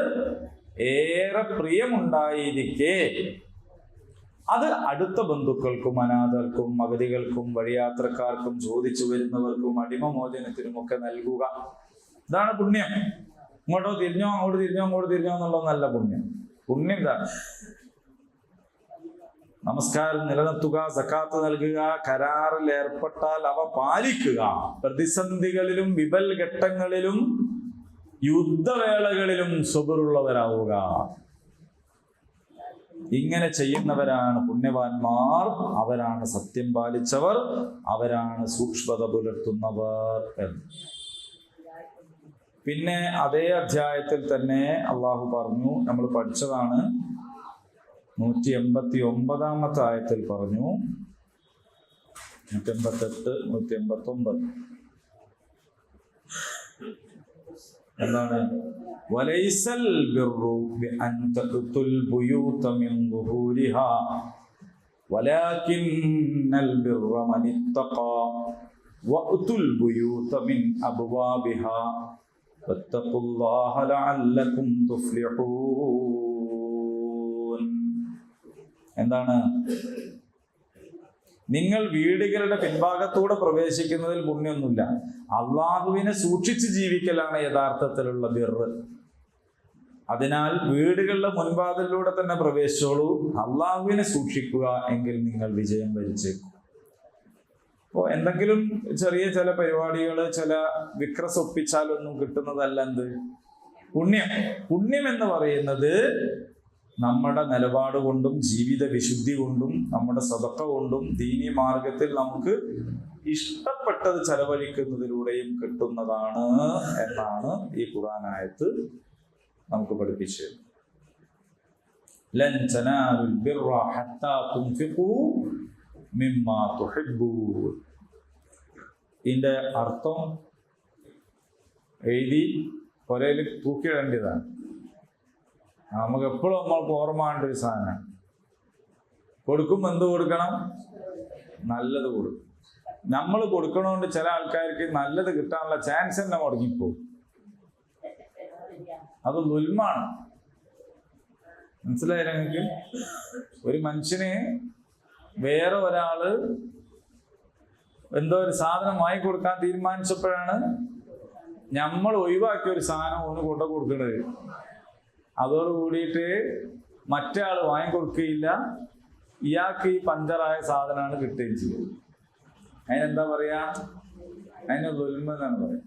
ഏറെ പ്രിയമുണ്ടായിരിക്കെ അത് അടുത്ത ബന്ധുക്കൾക്കും അനാഥർക്കും അഗതികൾക്കും വഴിയാത്രക്കാർക്കും ചോദിച്ചു വരുന്നവർക്കും അടിമമോചനത്തിനുമൊക്കെ നൽകുക. ഇതാണ് പുണ്യം. ഇങ്ങോട്ടോ തിരിഞ്ഞോ, അങ്ങോട്ട് തിരിഞ്ഞോ, അങ്ങോട്ട് തിരിഞ്ഞോ എന്നുള്ളതല്ല പുണ്യം. പുണ്യം ഇതാണ്. നമസ്കാരം നിലനിർത്തുക, സക്കാത്ത് നൽകുക, കരാറിൽ ഏർപ്പെട്ടാൽ അവ പാലിക്കുക, പ്രതിസന്ധികളിലും വിപൽ ഘട്ടങ്ങളിലും യുദ്ധവേളകളിലും സബറുള്ളവരാവുക. ഇങ്ങനെ ചെയ്യുന്നവരാണ് പുണ്യവാന്മാർ, അവരാണ് സത്യം പാലിച്ചവർ, അവരാണ് സൂക്ഷ്മത പുലർത്തുന്നവർ എന്ന്. പിന്നെ അതേ അധ്യായത്തിൽ തന്നെ അള്ളാഹു പറഞ്ഞു, നമ്മൾ പഠിച്ചതാണ്, 189 ആയത്തിൽ പറഞ്ഞു, 188, 189 എന്താണ്? വലൈസൽ ബിർറു ബിഅൻ തഖ്തുൽ ബുയൂത മിൻ ദുഹൂരിഹാ വലാകിന്നൽ ബിർറ മൻ ഇത്തഖാ വഅതുൽ ബുയൂത മിൻ അബ്വാബിഹാ വത്തഖുല്ലാഹ ലഅല്ലകും തുഫ്ലിഹൂൻ. എന്താണ്? നിങ്ങൾ വീടുകളുടെ പിൻഭാഗത്തൂടെ പ്രവേശിക്കുന്നതിൽ പുണ്യൊന്നുമില്ല. അള്ളാഹുവിനെ സൂക്ഷിച്ച് ജീവിക്കലാണ് യഥാർത്ഥത്തിലുള്ള ബിർറ്. അതിനാൽ വീടുകളുടെ മുൻവാതിലൂടെ തന്നെ പ്രവേശിച്ചോളൂ. അള്ളാഹുവിനെ സൂക്ഷിക്കുക, എങ്കിൽ നിങ്ങൾ വിജയം വരിച്ചേക്കും. അപ്പോൾ എന്തെങ്കിലും ചെറിയ ചില പരിപാടികൾ, ചില വിക്രസ് ഒപ്പിച്ചാലൊന്നും കിട്ടുന്നതല്ല എന്ത്? പുണ്യം. പുണ്യം എന്ന് പറയുന്നത് നമ്മുടെ നിലപാട് കൊണ്ടും ജീവിത വിശുദ്ധി കൊണ്ടും നമ്മുടെ സദഖ കൊണ്ടും ദീനി മാർഗത്തിൽ നമുക്ക് ഇഷ്ടപ്പെട്ടത് ചെലവഴിക്കുന്നതിലൂടെയും കിട്ടുന്നതാണ് എന്നാണ് ഈ ഖുർആൻ ആയത്ത് നമുക്ക് പഠിപ്പിച്ചത്. ലൻ തനാലുൽ ബിർറ ഹത്താ തുൻഫിഖൂ മിമ്മാ തുഹിബ്ബൂൻ. ഇതിന്റെ അർത്ഥം എഴുതി ഒരേൽ തൂക്കിയിടേണ്ടതാണ്. നമുക്ക് എപ്പോഴും നമ്മൾക്ക് ഓർമ്മ ഒരു സാധനം. കൊടുക്കുമ്പോൾ എന്ത് കൊടുക്കണം? നല്ലത് കൊടുക്കും. നമ്മൾ കൊടുക്കണോണ്ട് ചില ആൾക്കാർക്ക് നല്ലത് കിട്ടാനുള്ള ചാൻസ് തന്നെ മുടങ്ങിപ്പോകും. അത് ദുൽമാണ്. മനസ്സിലായില്ല നിങ്ങൾക്ക്? ഒരു മനുഷ്യന് വേറെ ഒരാള് എന്തോ ഒരു സാധനം വാങ്ങിക്കൊടുക്കാൻ തീരുമാനിച്ചപ്പോഴാണ് നമ്മൾ ഒഴിവാക്കിയ ഒരു സാധനം ഒന്ന് കൊണ്ടു കൊടുക്കുന്നത്. അതോട് കൂടിയിട്ട് മറ്റേ ആൾ വാങ്ങിക്കൊടുക്കുകയില്ല, ഇയാൾക്ക് ഈ പഞ്ചറായ സാധനമാണ് കിട്ടുകയും ചെയ്യും. അതിനെന്താ പറയാ? അതിന് ദുൽമ എന്നാണ് പറയുക.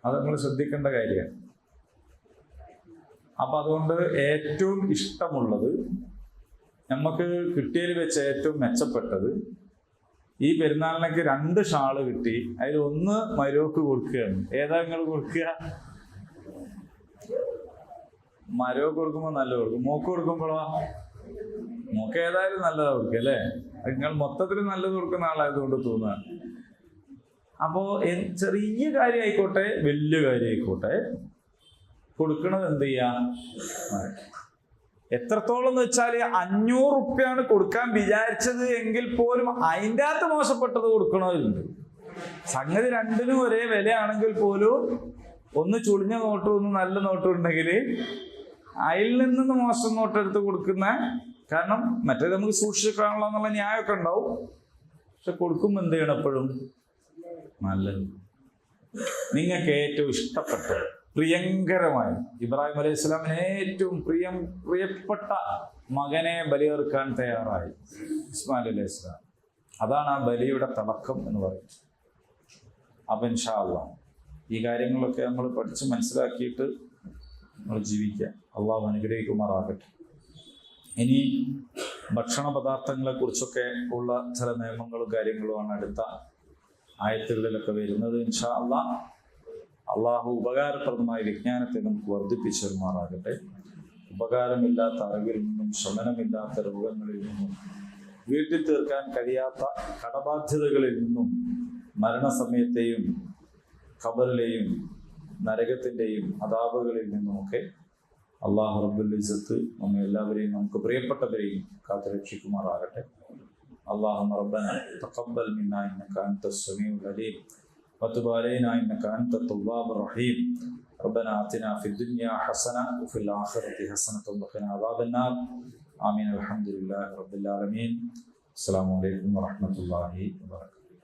അത് നമ്മൾ ശ്രദ്ധിക്കേണ്ട കാര്യമാണ്. അപ്പൊ അതുകൊണ്ട് ഏറ്റവും ഇഷ്ടമുള്ളത്, നമുക്ക് കിട്ടിയതിൽ വെച്ച് ഏറ്റവും മെച്ചപ്പെട്ടത്, ഈ പെരുന്നാളിനൊക്കെ 2 ഷാള് കിട്ടി, അതിൽ ഒന്ന് മരോക്ക് കൊടുക്കുകയാണ്. ഏതാ നിങ്ങൾ കൊടുക്കുക? മരോക്ക് കൊടുക്കുമ്പോൾ നല്ല കൊടുക്കും. മോക്ക് കൊടുക്കുമ്പോഴോ? മോക്ക് ഏതായാലും നല്ലതാ കൊടുക്കുക അല്ലേ? നിങ്ങൾ മൊത്തത്തിൽ നല്ലത് കൊടുക്കുന്ന ആളായതുകൊണ്ട് തോന്നുകയാണ്. അപ്പോ ചെറിയ കാര്യം ആയിക്കോട്ടെ വലിയ കാര്യം ആയിക്കോട്ടെ, കൊടുക്കണത് എന്ത് ചെയ്യാ? എത്രത്തോളം എന്ന് വെച്ചാൽ 500 റുപ്യാണ് കൊടുക്കാൻ വിചാരിച്ചത് എങ്കിൽ പോലും അതിൻ്റെ അകത്ത് മോശപ്പെട്ടത് കൊടുക്കണവരുണ്ട്. സംഗതി രണ്ടിനും ഒരേ വിലയാണെങ്കിൽ പോലും ഒന്ന് ചുളിഞ്ഞ നോട്ടും ഒന്ന് നല്ല നോട്ടും ഉണ്ടെങ്കിൽ അതിൽ നിന്ന് മോശം നോട്ടെടുത്ത് കൊടുക്കുന്ന, കാരണം മറ്റേ നമുക്ക് സൂക്ഷിക്കാനുള്ള എന്നുള്ള ന്യായമൊക്കെ ഉണ്ടാവും. പക്ഷെ കൊടുക്കുമ്പോൾ എന്ത് ചെയ്യണം? എപ്പോഴും നല്ലത്. നിങ്ങൾക്ക് ഏറ്റവും ഇഷ്ടപ്പെട്ടത്, പ്രിയങ്കരമായ, ഇബ്രാഹിം അലൈഹി സ്വലാമിന് ഏറ്റവും പ്രിയപ്പെട്ട മകനെ ബലിയെറുക്കാൻ തയ്യാറായി ഇസ്മായിൽ അലൈഹി സ്വലാം. അതാണ് ആ ബലിയുടെ തുടക്കം എന്ന് പറയുന്നത്. അപ്പം ഇൻഷാ അല്ലാഹ് ഈ കാര്യങ്ങളൊക്കെ നമ്മൾ പഠിച്ച് മനസ്സിലാക്കിയിട്ട് നമ്മൾ ജീവിക്കുക. അള്ളാഹു അനുഗ്രഹിക്കുമാറാകട്ടെ. ഇനി ഭക്ഷണ പദാർത്ഥങ്ങളെ കുറിച്ചൊക്കെ ഉള്ള ചില നിയമങ്ങളും കാര്യങ്ങളുമാണ് അടുത്ത ആയത്തുകളിലൊക്കെ വരുന്നത്. ഇൻഷാ അല്ലാഹ് അള്ളാഹു ഉപകാരപ്രദമായ വിജ്ഞാനത്തെ നമുക്ക് വർദ്ധിപ്പിച്ചു തരുമാറാകട്ടെ. ഉപകാരമില്ലാത്ത അറിവിൽ നിന്നും ശമനമില്ലാത്ത രോഗങ്ങളിൽ നിന്നും വീട്ടിൽ തീർക്കാൻ കഴിയാത്ത കടബാധ്യതകളിൽ നിന്നും മരണസമയത്തെയും ഖബറിലെയും നരകത്തിൻ്റെയും അദാബുകളിൽ നിന്നുമൊക്കെ അള്ളാഹു റബ്ബുൽ ഇസ്സത്ത് നമ്മെ എല്ലാവരെയും നമുക്ക് പ്രിയപ്പെട്ടവരെയും കാത്തുരക്ഷിക്കുമാറാകട്ടെ. اللهم ربنا تقبل منا إنك أنت السميع العليم وتب علينا إنك أنت التواب الرحيم. ربنا آتنا في الدنيا حسنة وفي الآخرة حسنة وقنا عذاب النار. آمين. الحمد لله رب العالمين. السلام عليكم ورحمة الله وبركاته.